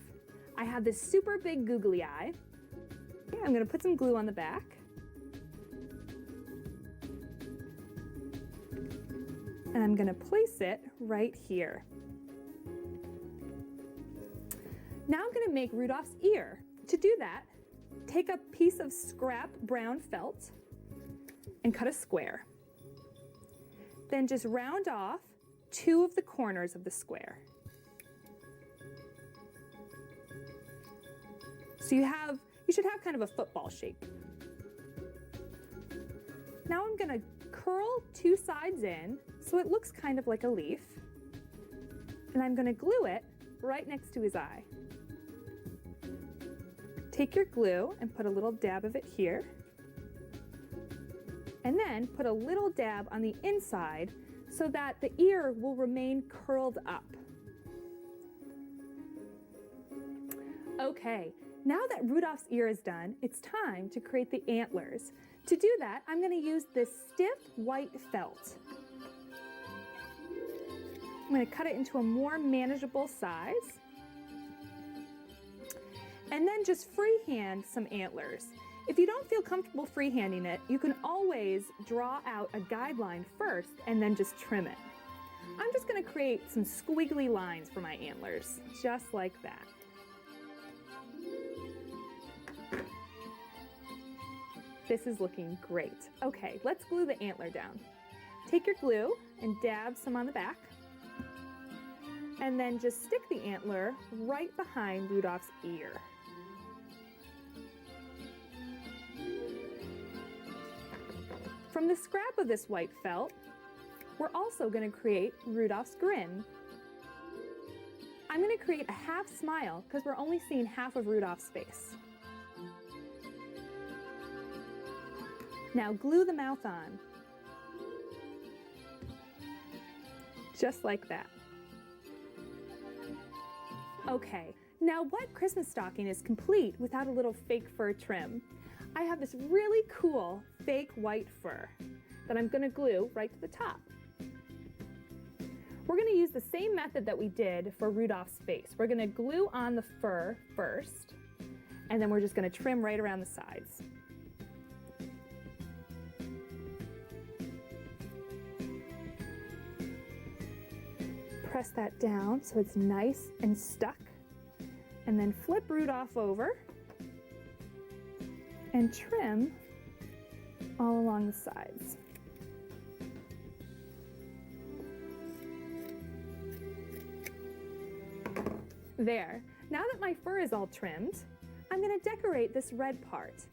I have this super big googly eye. I'm going to put some glue on the back. And I'm going to place it right here. Now I'm going to make Rudolph's ear. To do that, take a piece of scrap brown felt and cut a square. Then just round off 2 of the corners of the square. So you should have kind of a football shape. Now I'm going to curl 2 sides in so it looks kind of like a leaf. And I'm going to glue it right next to his eye. Take your glue and put a little dab of it here. And then put a little dab on the inside so that the ear will remain curled up. Okay, now that Rudolph's ear is done, it's time to create the antlers. To do that, I'm going to use this stiff white felt. I'm going to cut it into a more manageable size. And then just freehand some antlers. If you don't feel comfortable freehanding it, you can always draw out a guideline first and then just trim it. I'm just going to create some squiggly lines for my antlers, just like that. This is looking great. Okay, let's glue the antler down. Take your glue and dab some on the back. And then just stick the antler right behind Rudolph's ear. From the scrap of this white felt, we're also going to create Rudolph's grin. I'm going to create a half smile because we're only seeing half of Rudolph's face. Now glue the mouth on. Just like that. Okay, now what Christmas stocking is complete without a little fake fur trim? I have this really cool fake white fur that I'm going to glue right to the top. We're going to use the same method that we did for Rudolph's face. We're going to glue on the fur first, and then we're just going to trim right around the sides. Press that down so it's nice and stuck, and then flip Rudolph over and trim all along the sides. There. Now that my fur is all trimmed, I'm going to decorate this red part.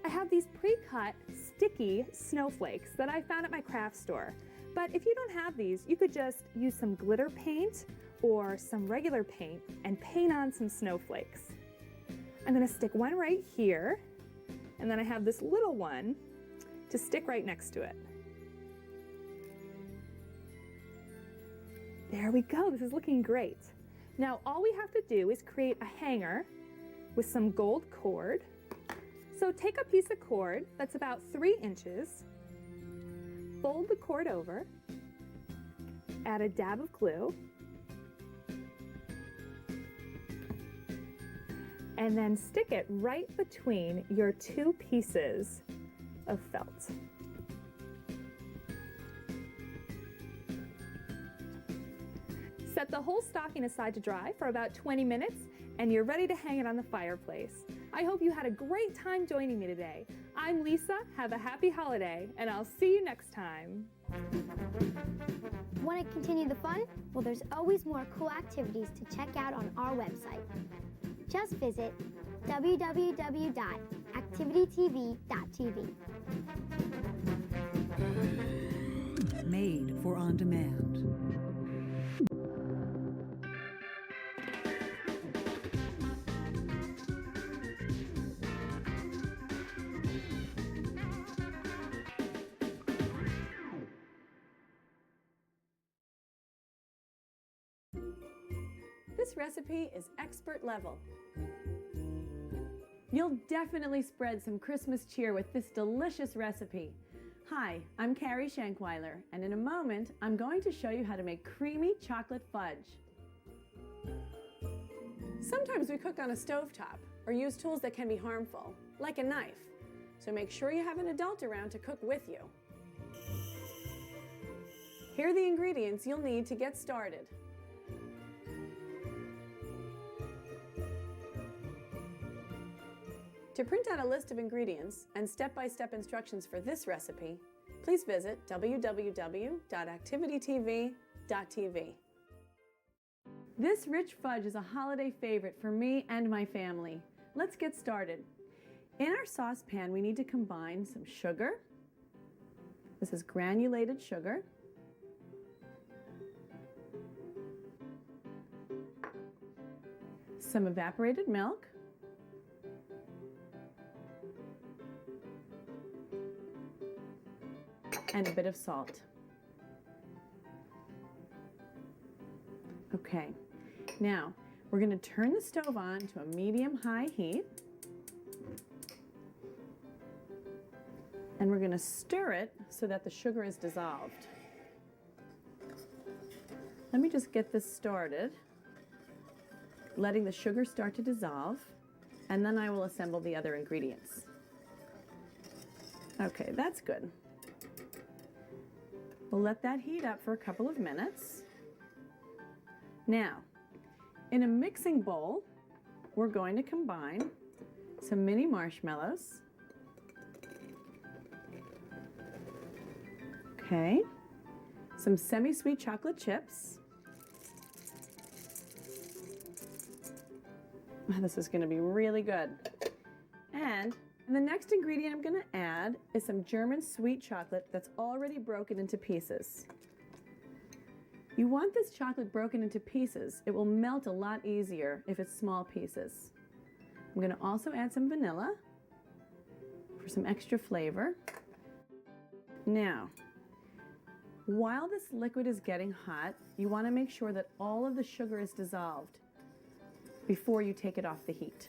I have these pre-cut sticky snowflakes that I found at my craft store. But if you don't have these, you could just use some glitter paint or some regular paint and paint on some snowflakes. I'm gonna stick one right here, and then I have this little one to stick right next to it. There we go, this is looking great. Now all we have to do is create a hanger with some gold cord. So take a piece of cord that's about 3 inches, fold the cord over, add a dab of glue, and then stick it right between your 2 pieces of felt. Set the whole stocking aside to dry for about 20 minutes, and you're ready to hang it on the fireplace. I hope you had a great time joining me today. I'm Lisa, have a happy holiday, and I'll see you next time. Want to continue the fun? Well, there's always more cool activities to check out on our website. Just visit www.activitytv.tv. Made for on demand. This recipe is expert level. You'll definitely spread some Christmas cheer with this delicious recipe. Hi, I'm Carrie Shankweiler, and in a moment, I'm going to show you how to make creamy chocolate fudge. Sometimes we cook on a stovetop or use tools that can be harmful, like a knife. So make sure you have an adult around to cook with you. Here are the ingredients you'll need to get started. To print out a list of ingredients and step-by-step instructions for this recipe, please visit www.activitytv.tv. This rich fudge is a holiday favorite for me and my family. Let's get started. In our saucepan, we need to combine some sugar. This is granulated sugar. Some evaporated milk. And a bit of salt. Okay, now we're going to turn the stove on to a medium-high heat. And we're going to stir it so that the sugar is dissolved. Let me just get this started, letting the sugar start to dissolve, and then I will assemble the other ingredients. Okay, that's good. We'll let that heat up for a couple of minutes. Now, in a mixing bowl, we're going to combine some mini marshmallows. Okay, some semi-sweet chocolate chips. This is going to be really good. And the next ingredient I'm going to add is some German sweet chocolate that's already broken into pieces. You want this chocolate broken into pieces. It will melt a lot easier if it's small pieces. I'm going to also add some vanilla for some extra flavor. Now, while this liquid is getting hot, you want to make sure that all of the sugar is dissolved before you take it off the heat.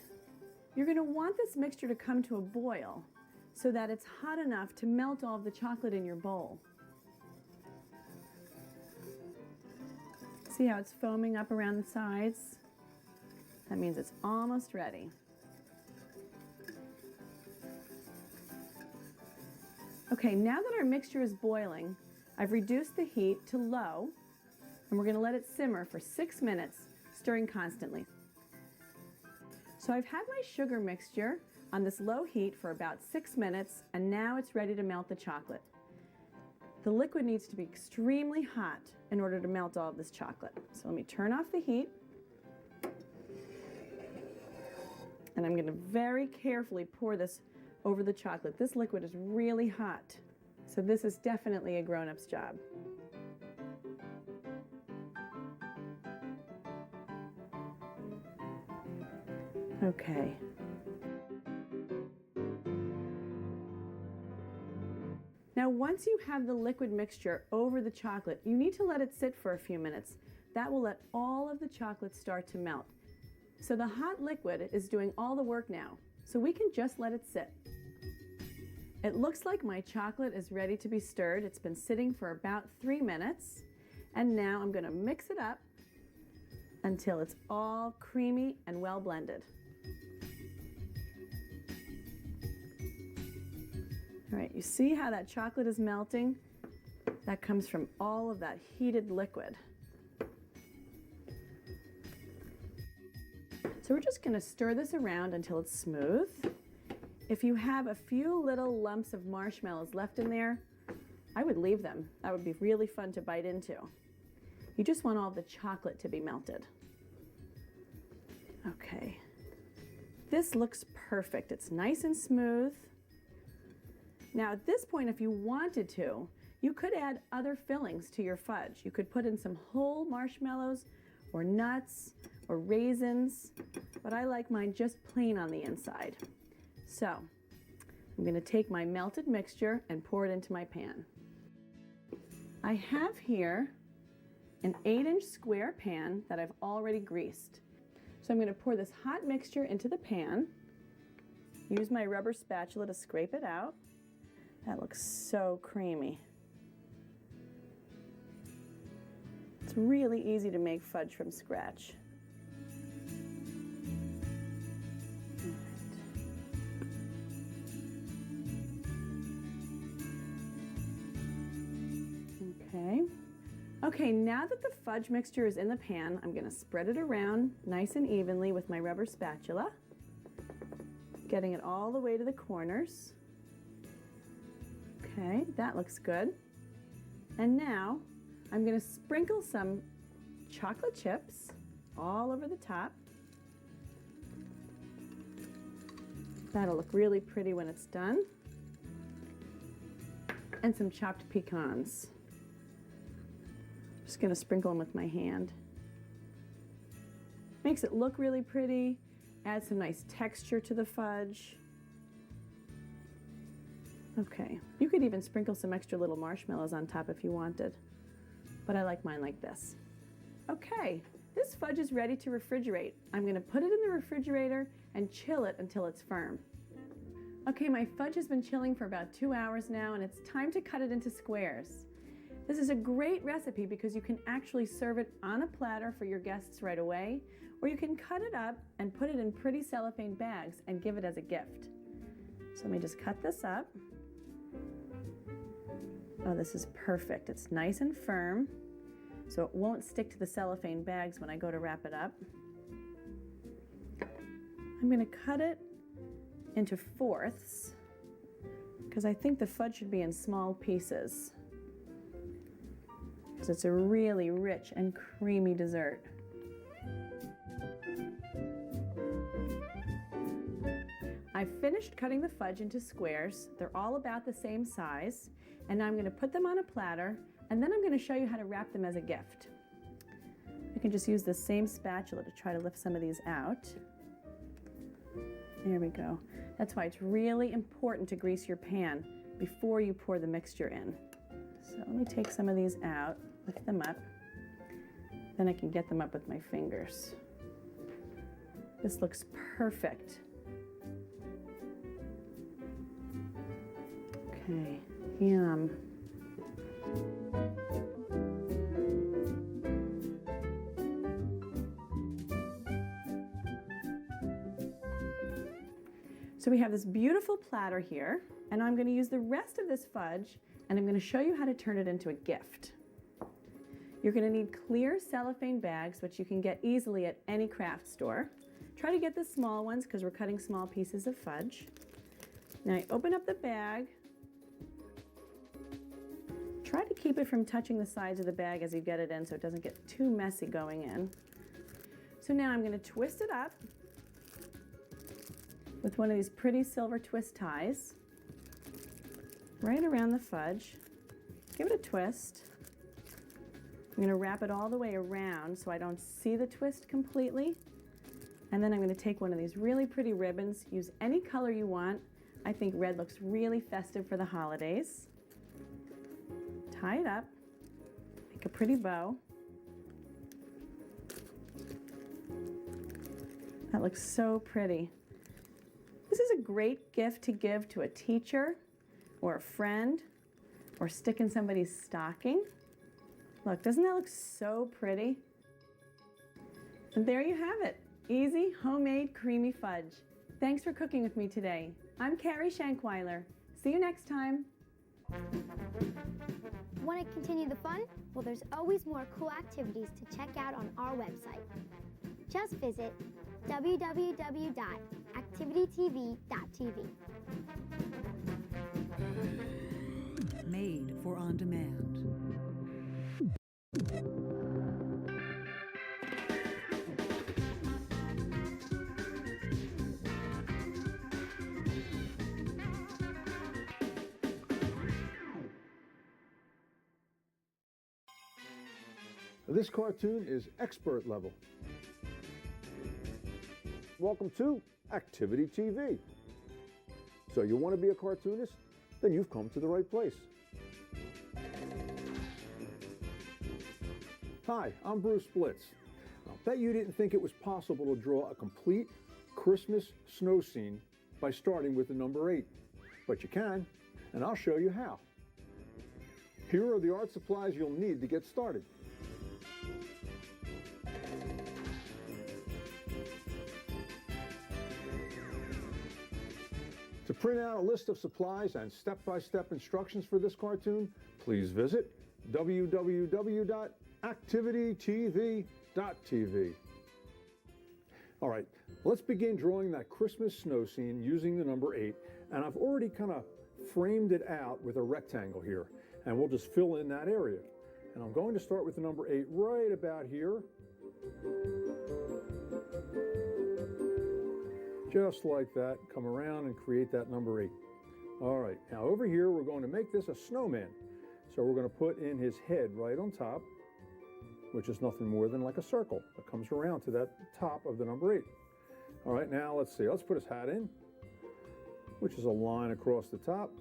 You're going to want this mixture to come to a boil so that it's hot enough to melt all of the chocolate in your bowl. See how it's foaming up around the sides? That means it's almost ready. Okay, now that our mixture is boiling, I've reduced the heat to low, and we're going to let it simmer for 6 minutes, stirring constantly. So I've had my sugar mixture on this low heat for about 6 minutes, and now it's ready to melt the chocolate. The liquid needs to be extremely hot in order to melt all of this chocolate. So let me turn off the heat, and I'm going to very carefully pour this over the chocolate. This liquid is really hot, so this is definitely a grown-up's job. Okay, Now, once you have the liquid mixture over the chocolate, you need to let it sit for a few minutes. That will let all of the chocolate start to melt. So the hot liquid is doing all the work now, so we can just let it sit. It looks like my chocolate is ready to be stirred. It's been sitting for about 3 minutes. And now I'm going to mix it up until it's all creamy and well blended. All right, you see how that chocolate is melting? That comes from all of that heated liquid. So we're just going to stir this around until it's smooth. If you have a few little lumps of marshmallows left in there, I would leave them. That would be really fun to bite into. You just want all the chocolate to be melted. Okay. This looks perfect. It's nice and smooth. Now at this point, if you wanted to, you could add other fillings to your fudge. You could put in some whole marshmallows or nuts or raisins, but I like mine just plain on the inside. So I'm going to take my melted mixture and pour it into my pan. I have here an 8-inch square pan that I've already greased. So I'm going to pour this hot mixture into the pan. Use my rubber spatula to scrape it out. That looks so creamy. It's really easy to make fudge from scratch. Okay, now that the fudge mixture is in the pan, I'm going to spread it around nice and evenly with my rubber spatula, getting it all the way to the corners. Okay, that looks good. And now I'm going to sprinkle some chocolate chips all over the top. That'll look really pretty when it's done. And some chopped pecans. Just going to sprinkle them with my hand. Makes it look really pretty, adds some nice texture to the fudge. Okay, you could even sprinkle some extra little marshmallows on top if you wanted, but I like mine like this. Okay, this fudge is ready to refrigerate. I'm going to put it in the refrigerator and chill it until it's firm. Okay, my fudge has been chilling for about 2 hours now, and it's time to cut it into squares. This is a great recipe because you can actually serve it on a platter for your guests right away, or you can cut it up and put it in pretty cellophane bags and give it as a gift. So let me just cut this up. Oh, this is perfect. It's nice and firm, so it won't stick to the cellophane bags when I go to wrap it up. I'm going to cut it into fourths because I think the fudge should be in small pieces. So it's a really rich and creamy dessert. I've finished cutting the fudge into squares. They're all about the same size. And now I'm going to put them on a platter, and then I'm going to show you how to wrap them as a gift. You can just use the same spatula to try to lift some of these out. There we go. That's why it's really important to grease your pan before you pour the mixture in. So let me take some of these out, lift them up, then I can get them up with my fingers. This looks perfect. Okay, yum. So we have this beautiful platter here, and I'm going to use the rest of this fudge, and I'm going to show you how to turn it into a gift. You're going to need clear cellophane bags, which you can get easily at any craft store. Try to get the small ones because we're cutting small pieces of fudge. Now I open up the bag. Try to keep it from touching the sides of the bag as you get it in so it doesn't get too messy going in. So now I'm going to twist it up with one of these pretty silver twist ties right around the fudge. Give it a twist. I'm going to wrap it all the way around so I don't see the twist completely. And then I'm going to take one of these really pretty ribbons. Use any color you want. I think red looks really festive for the holidays. tie it up, make a pretty bow. That looks so pretty. This is a great gift to give to a teacher or a friend or stick in somebody's stocking. Look, doesn't that look so pretty? And there you have it, easy, homemade, creamy fudge. Thanks for cooking with me today. I'm Carrie Shankweiler. See you next time. Want to continue the fun? Well, there's always more cool activities to check out on our website. Just visit www.activitytv.tv. Made for on demand. This cartoon is expert level. Welcome to Activity TV. So you want to be a cartoonist? Then you've come to the right place. Hi, I'm Bruce Blitz. I'll bet you didn't think it was possible to draw a complete Christmas snow scene by starting with the number 8. But you can, and I'll show you how. Here are the art supplies you'll need to get started. To print out a list of supplies and step-by-step instructions for this cartoon, please visit www.activitytv.tv. All right, let's begin drawing that Christmas snow scene using the number 8, and I've already kind of framed it out with a rectangle here, and we'll just fill in that area. And I'm going to start with the number 8 right about here. Just like that, come around and create that number 8. All right, now over here we're going to make this a snowman. So we're going to put in his head right on top, which is nothing more than like a circle that comes around to that top of the number 8. All right, now let's see, let's put his hat in, which is a line across the top,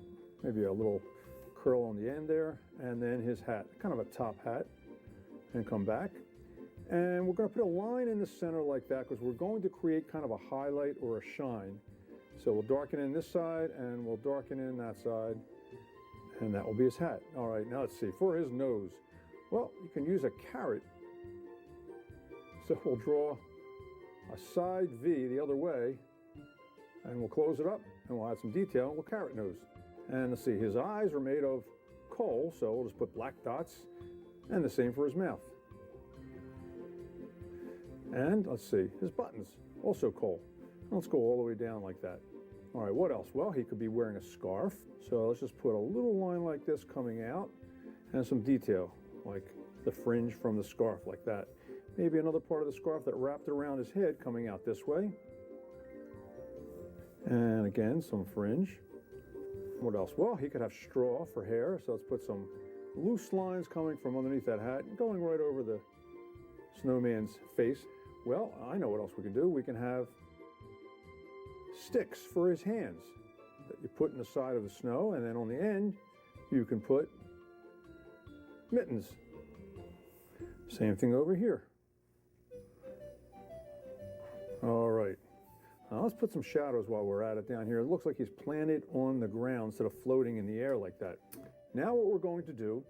maybe a little curl on the end there, and then his hat, kind of a top hat, and come back. And we're going to put a line in the center like that because we're going to create kind of a highlight or a shine. So we'll darken in this side and we'll darken in that side, and that will be his hat. All right, now let's see, for his nose, well, you can use a carrot. So we'll draw a side V the other way, and we'll close it up, and we'll add some detail, and we'll carrot nose. And let's see, his eyes are made of coal, so we'll just put black dots, and the same for his mouth. And let's see, his buttons, also coal. Let's go all the way down like that. All right, what else? Well, he could be wearing a scarf. So let's just put a little line like this coming out and some detail, like the fringe from the scarf like that. Maybe another part of the scarf that wrapped around his head coming out this way. And again, some fringe. What else? Well, he could have straw for hair. So let's put some loose lines coming from underneath that hat and going right over the snowman's face. Well, I know what else we can do. We can have sticks for his hands that you put in the side of the snow, and then on the end you can put mittens. Same thing over here. All right, now let's put some shadows while we're at it down here. It looks like he's planted on the ground instead of floating in the air like that. Now what we're going to do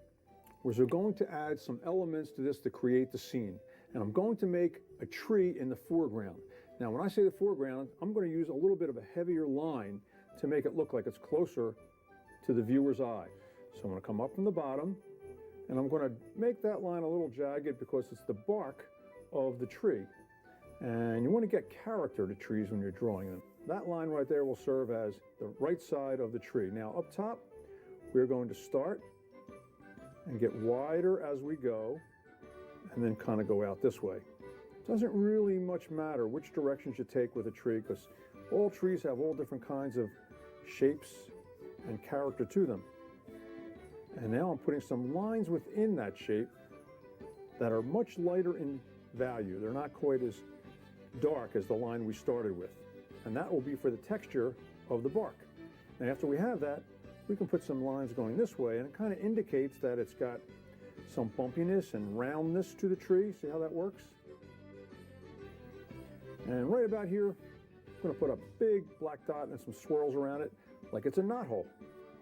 is we're going to add some elements to this to create the scene. And I'm going to make a tree in the foreground. Now, when I say the foreground, I'm going to use a little bit of a heavier line to make it look like it's closer to the viewer's eye. So I'm going to come up from the bottom, and I'm going to make that line a little jagged because it's the bark of the tree. And you want to get character to trees when you're drawing them. That line right there will serve as the right side of the tree. Now, up top, we're going to start and get wider as we go, and then kind of go out this way. Doesn't really much matter which directions you take with a tree because all trees have all different kinds of shapes and character to them. And now I'm putting some lines within that shape that are much lighter in value. They're not quite as dark as the line we started with. And that will be for the texture of the bark. And after we have that, we can put some lines going this way, and it kind of indicates that it's got some bumpiness and roundness to the tree. See how that works? And right about here, I'm going to put a big black dot and some swirls around it like it's a knothole.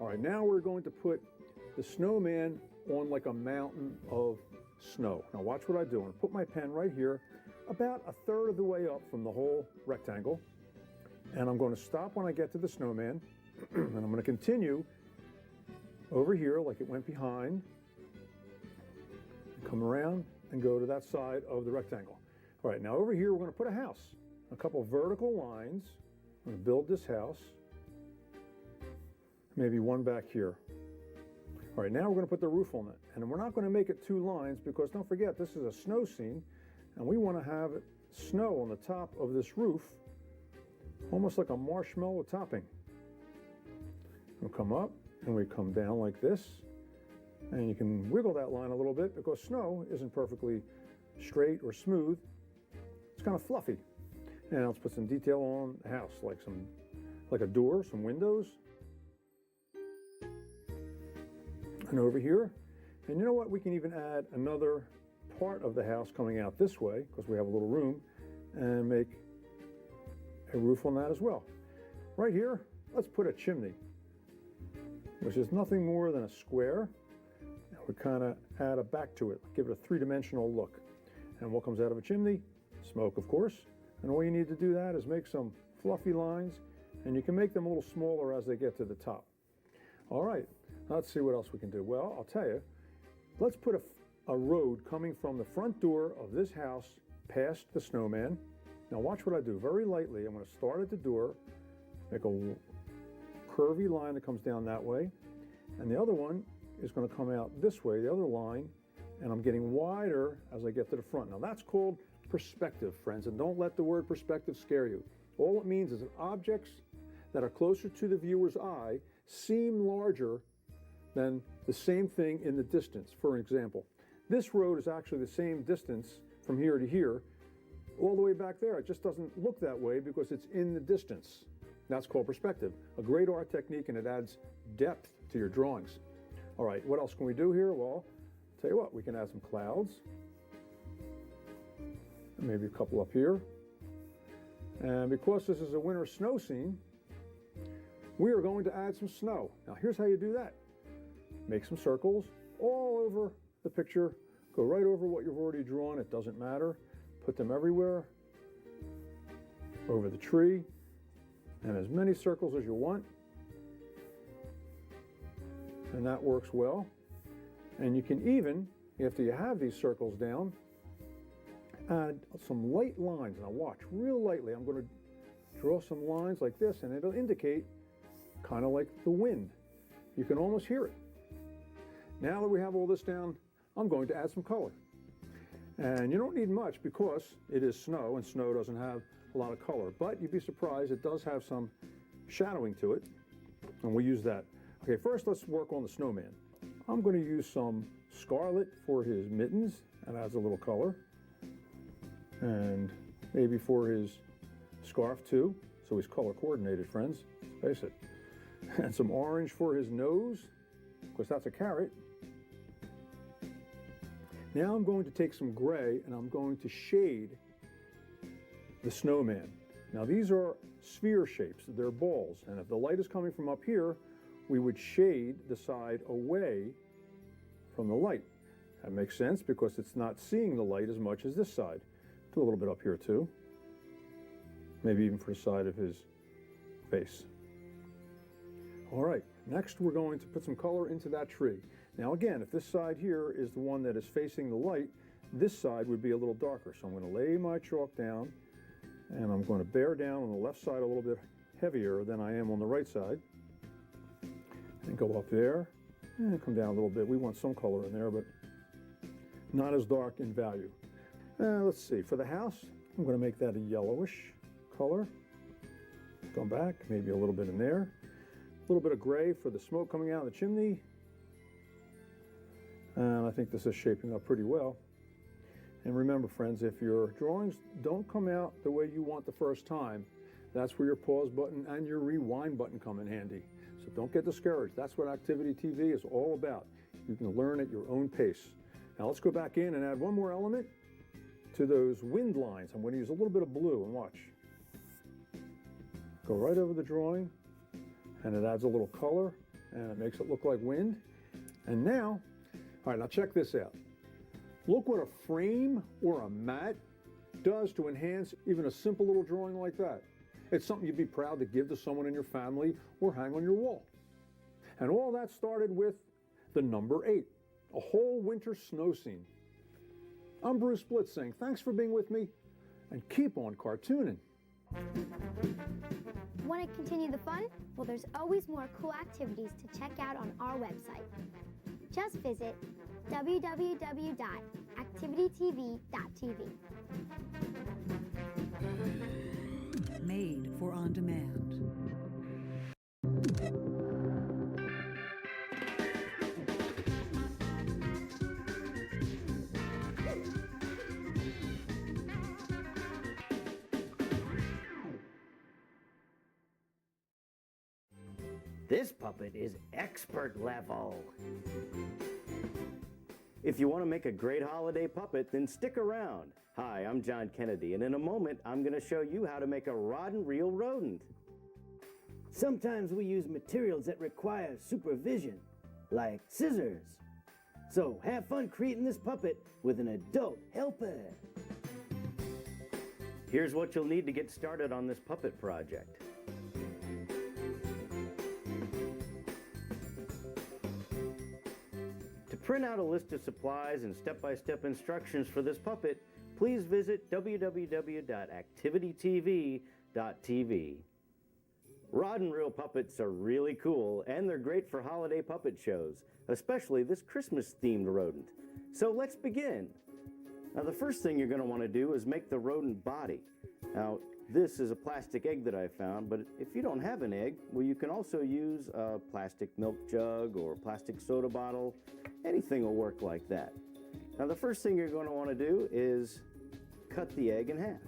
All right, now we're going to put the snowman on like a mountain of snow. Now watch what I do. I'm going to put my pen right here, about a third of the way up from the whole rectangle, and I'm going to stop when I get to the snowman, and I'm going to continue over here like it went behind, come around and go to that side of the rectangle. All right, now over here we're going to put a house, a couple of vertical lines. I'm going to build this house, maybe one back here. All right, now we're going to put the roof on it, and we're not going to make it 2 lines because don't forget this is a snow scene, and we want to have snow on the top of this roof, almost like a marshmallow topping. We'll come up and we come down like this, and you can wiggle that line a little bit because snow isn't perfectly straight or smooth. It's kind of fluffy. And let's put some detail on the house, like a door, some windows. And over here, and you know what, we can even add another part of the house coming out this way because we have a little room, and make a roof on that as well. Right here, let's put a chimney, which is nothing more than a square. And we kind of add a back to it, give it a 3-dimensional look. And what comes out of a chimney? Smoke, of course. And all you need to do that is make some fluffy lines, and you can make them a little smaller as they get to the top. All right, let's see what else we can do. Well, I'll tell you, let's put a road coming from the front door of this house past the snowman. Now watch what I do. Very lightly, I'm going to start at the door, make a curvy line that comes down that way, and the other one is going to come out this way, the other line, and I'm getting wider as I get to the front. Now that's called perspective, friends, and don't let the word perspective scare you. All it means is that objects that are closer to the viewer's eye seem larger than the same thing in the distance. For example, this road is actually the same distance from here to here, all the way back there. It just doesn't look that way because it's in the distance. That's called perspective. A great art technique, and it adds depth to your drawings. All right, what else can we do here? Well, I'll tell you what, we can add some clouds. Maybe a couple up here. And because this is a winter snow scene, we are going to add some snow. Now here's how you do that. Make some circles all over the picture. Go right over what you've already drawn. It doesn't matter. Put them everywhere. Over the tree. And as many circles as you want. And that works well. And you can even, after you have these circles down, add some light lines. Now watch, real lightly. I'm going to draw some lines like this, and it'll indicate kind of like the wind. You can almost hear it. Now that we have all this down, I'm going to add some color. And you don't need much because it is snow, and snow doesn't have a lot of color. But you'd be surprised, it does have some shadowing to it, and we'll use that. Okay, first let's work on the snowman. I'm going to use some scarlet for his mittens, and adds a little color. And maybe for his scarf too, so he's color coordinated, friends. Face it. And some orange for his nose, because that's a carrot. Now I'm going to take some gray and I'm going to shade the snowman. Now these are sphere shapes, they're balls, and if the light is coming from up here, we would shade the side away from the light. That makes sense because it's not seeing the light as much as this side. Do a little bit up here too. Maybe even for the side of his face. All right, next we're going to put some color into that tree. Now again, if this side here is the one that is facing the light, this side would be a little darker. So I'm going to lay my chalk down, and I'm going to bear down on the left side a little bit heavier than I am on the right side. And go up there, and come down a little bit. We want some color in there, but not as dark in value. Let's see, for the house, I'm going to make that a yellowish color. Go back, maybe a little bit in there. A little bit of gray for the smoke coming out of the chimney. And I think this is shaping up pretty well. And remember, friends, if your drawings don't come out the way you want the first time, that's where your pause button and your rewind button come in handy. So don't get discouraged. That's what Activity TV is all about. You can learn at your own pace. Now let's go back in and add one more element to those wind lines. I'm going to use a little bit of blue and watch. Go right over the drawing and it adds a little color and it makes it look like wind. And now, all right, now check this out. Look what a frame or a mat does to enhance even a simple little drawing like that. It's something you'd be proud to give to someone in your family or hang on your wall. And all that started with the number 8, a whole winter snow scene. I'm Bruce Blitz saying thanks for being with me and keep on cartooning. Want to continue the fun? Well, there's always more cool activities to check out on our website. Just visit www.activitytv.tv. Made for on demand. This puppet is expert level. If you want to make a great holiday puppet, then stick around. Hi, I'm John Kennedy, and in a moment, I'm going to show you how to make a rod-and-reel rodent. Sometimes we use materials that require supervision, like scissors. So have fun creating this puppet with an adult helper. Here's what you'll need to get started on this puppet project. To print out a list of supplies and step-by-step instructions for this puppet, please visit www.activitytv.tv. Rod and reel puppets are really cool, and they're great for holiday puppet shows, especially this Christmas-themed rodent. So let's begin. Now, the first thing you're going to want to do is make the rodent body. Now, this is a plastic egg that I found, but if you don't have an egg, well, you can also use a plastic milk jug or plastic soda bottle. Anything will work like that. Now, the first thing you're going to want to do is cut the egg in half.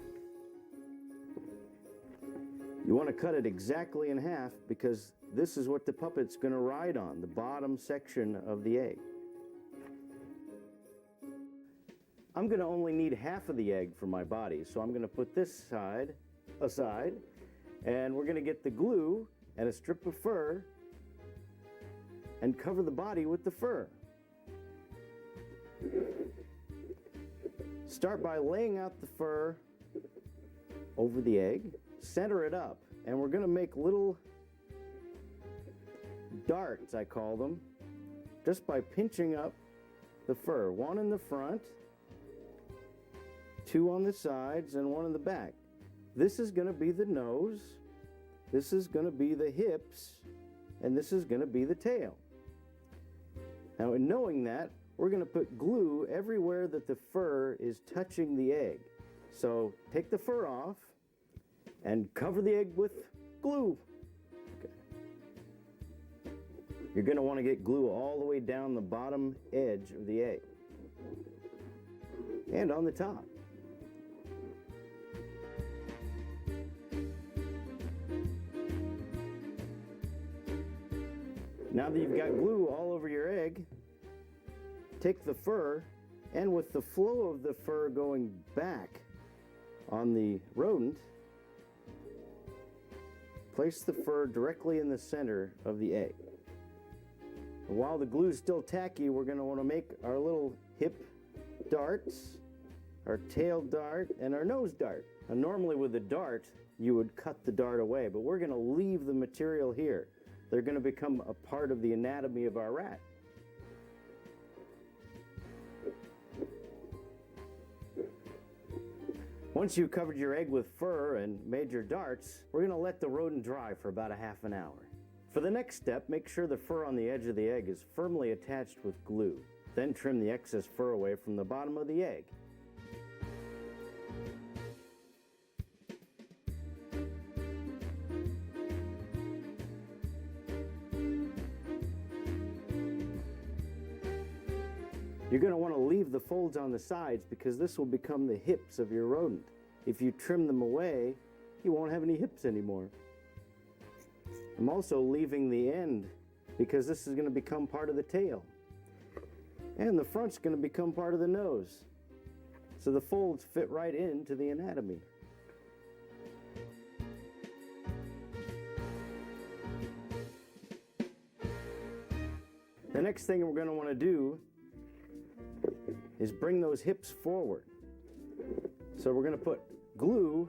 You want to cut it exactly in half because this is what the puppet's going to ride on, the bottom section of the egg. I'm going to only need half of the egg for my body, so I'm going to put this side aside, and we're going to get the glue and a strip of fur and cover the body with the fur. Start by laying out the fur over the egg, center it up, and we're going to make little darts, I call them, just by pinching up the fur. One in the front, 2 on the sides, and 1 in the back. This is going to be the nose, this is going to be the hips, and this is going to be the tail. Now, in knowing that, we're going to put glue everywhere that the fur is touching the egg. So take the fur off and cover the egg with glue. Okay. You're going to want to get glue all the way down the bottom edge of the egg and on the top. Now that you've got glue all over your egg, take the fur, and with the flow of the fur going back on the rodent, place the fur directly in the center of the egg. And while the glue is still tacky, we're going to want to make our little hip darts, our tail dart, and our nose dart. Now, normally with a dart, you would cut the dart away, but we're going to leave the material here. They're going to become a part of the anatomy of our rat. Once you've covered your egg with fur and made your darts, we're going to let the rodent dry for about a half an hour. For the next step, make sure the fur on the edge of the egg is firmly attached with glue. Then trim the excess fur away from the bottom of the egg. You're going to want to leave the folds on the sides because this will become the hips of your rodent. If you trim them away, you won't have any hips anymore. I'm also leaving the end because this is going to become part of the tail. And the front's going to become part of the nose. So the folds fit right into the anatomy. The next thing we're going to want to do is bring those hips forward. So we're going to put glue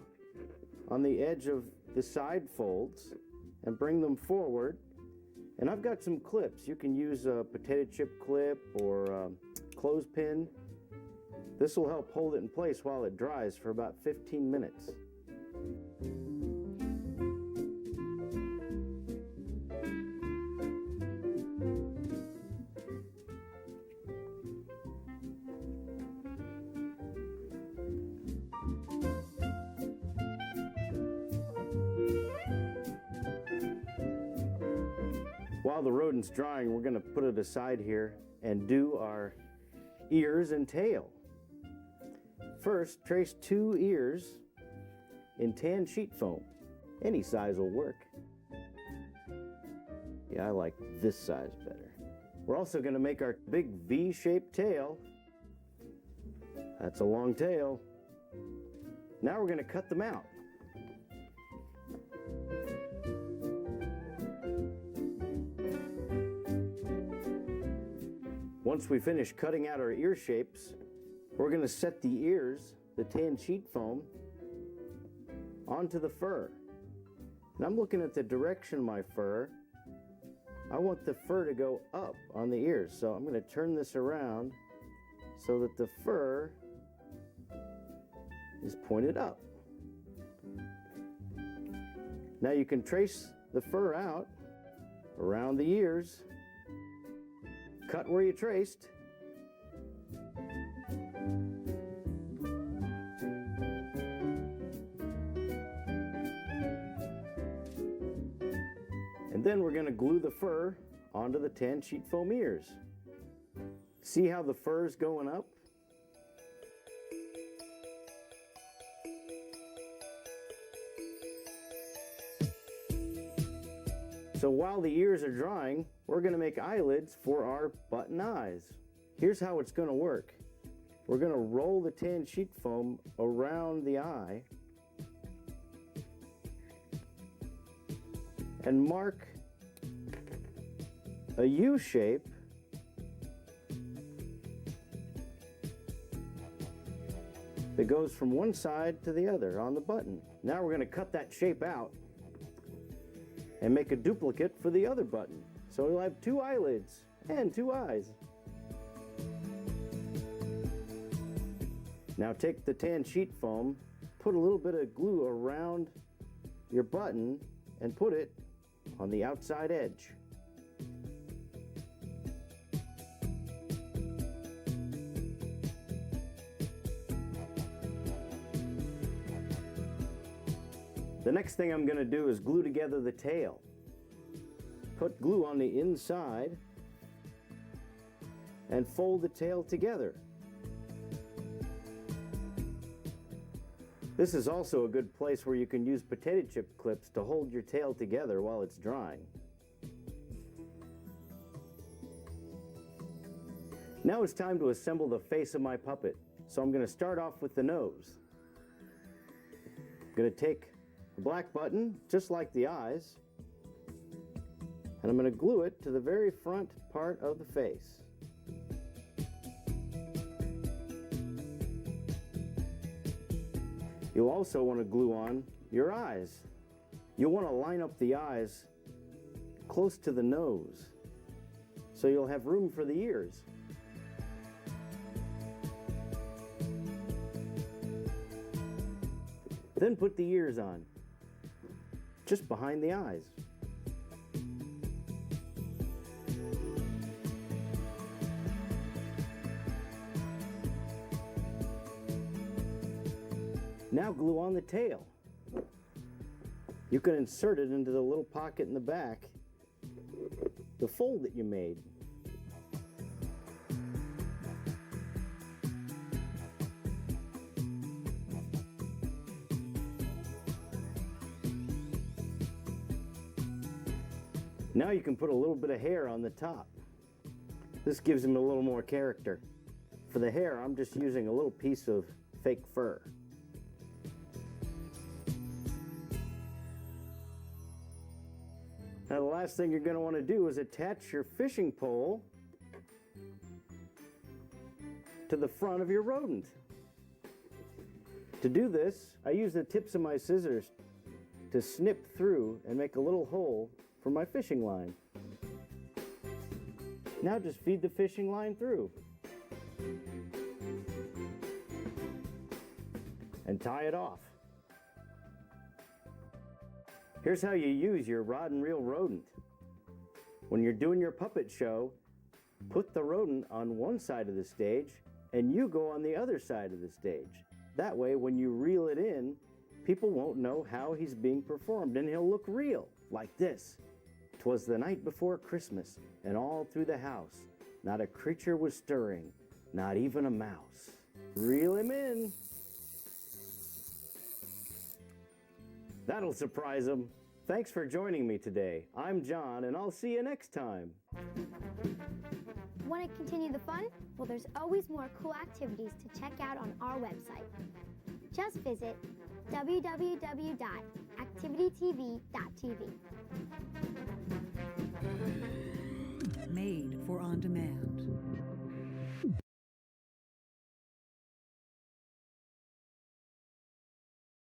on the edge of the side folds and bring them forward. And I've got some clips. You can use a potato chip clip or a clothespin. This will help hold it in place while it dries for about 15 minutes. While the rodent's drying, we're going to put it aside here and do our ears and tail. First, trace 2 ears in tan sheet foam. Any size will work. Yeah, I like this size better. We're also going to make our big V-shaped tail. That's a long tail. Now we're going to cut them out. Once we finish cutting out our ear shapes, we're going to set the ears, the tan sheet foam, onto the fur. And I'm looking at the direction of my fur. I want the fur to go up on the ears, so I'm going to turn this around so that the fur is pointed up. Now you can trace the fur out around the ears. Cut where you traced. And then we're going to glue the fur onto the tan sheet foam ears. See how the fur is going up? So while the ears are drying, we're going to make eyelids for our button eyes. Here's how it's going to work. We're going to roll the tan sheet foam around the eye and mark a U shape that goes from one side to the other on the button. Now we're going to cut that shape out and make a duplicate for the other button. So we'll have 2 eyelids and 2 eyes. Now take the tan sheet foam, put a little bit of glue around your button and put it on the outside edge. The next thing I'm going to do is glue together the tail. Put glue on the inside and fold the tail together. This is also a good place where you can use potato chip clips to hold your tail together while it's drying. Now it's time to assemble the face of my puppet. So I'm going to start off with the nose. I'm going to take a black button, just like the eyes, and I'm going to glue it to the very front part of the face. You'll also want to glue on your eyes. You'll want to line up the eyes close to the nose, so you'll have room for the ears. Then put the ears on, just behind the eyes. Now glue on the tail. You can insert it into the little pocket in the back, the fold that you made. Now you can put a little bit of hair on the top. This gives him a little more character. For the hair, I'm just using a little piece of fake fur. Now the last thing you're going to want to do is attach your fishing pole to the front of your rodent. To do this, I use the tips of my scissors to snip through and make a little hole for my fishing line. Now just feed the fishing line through. And tie it off. Here's how you use your rod and reel rodent. When you're doing your puppet show, put the rodent on one side of the stage and you go on the other side of the stage. That way, when you reel it in, people won't know how he's being performed and he'll look real, like this. 'Twas the night before Christmas, and all through the house, not a creature was stirring, not even a mouse. Reel him in. That'll surprise him. Thanks for joining me today. I'm John, and I'll see you next time. Want to continue the fun? Well, there's always more cool activities to check out on our website. Just visit www.activitytv.tv. Made for on demand.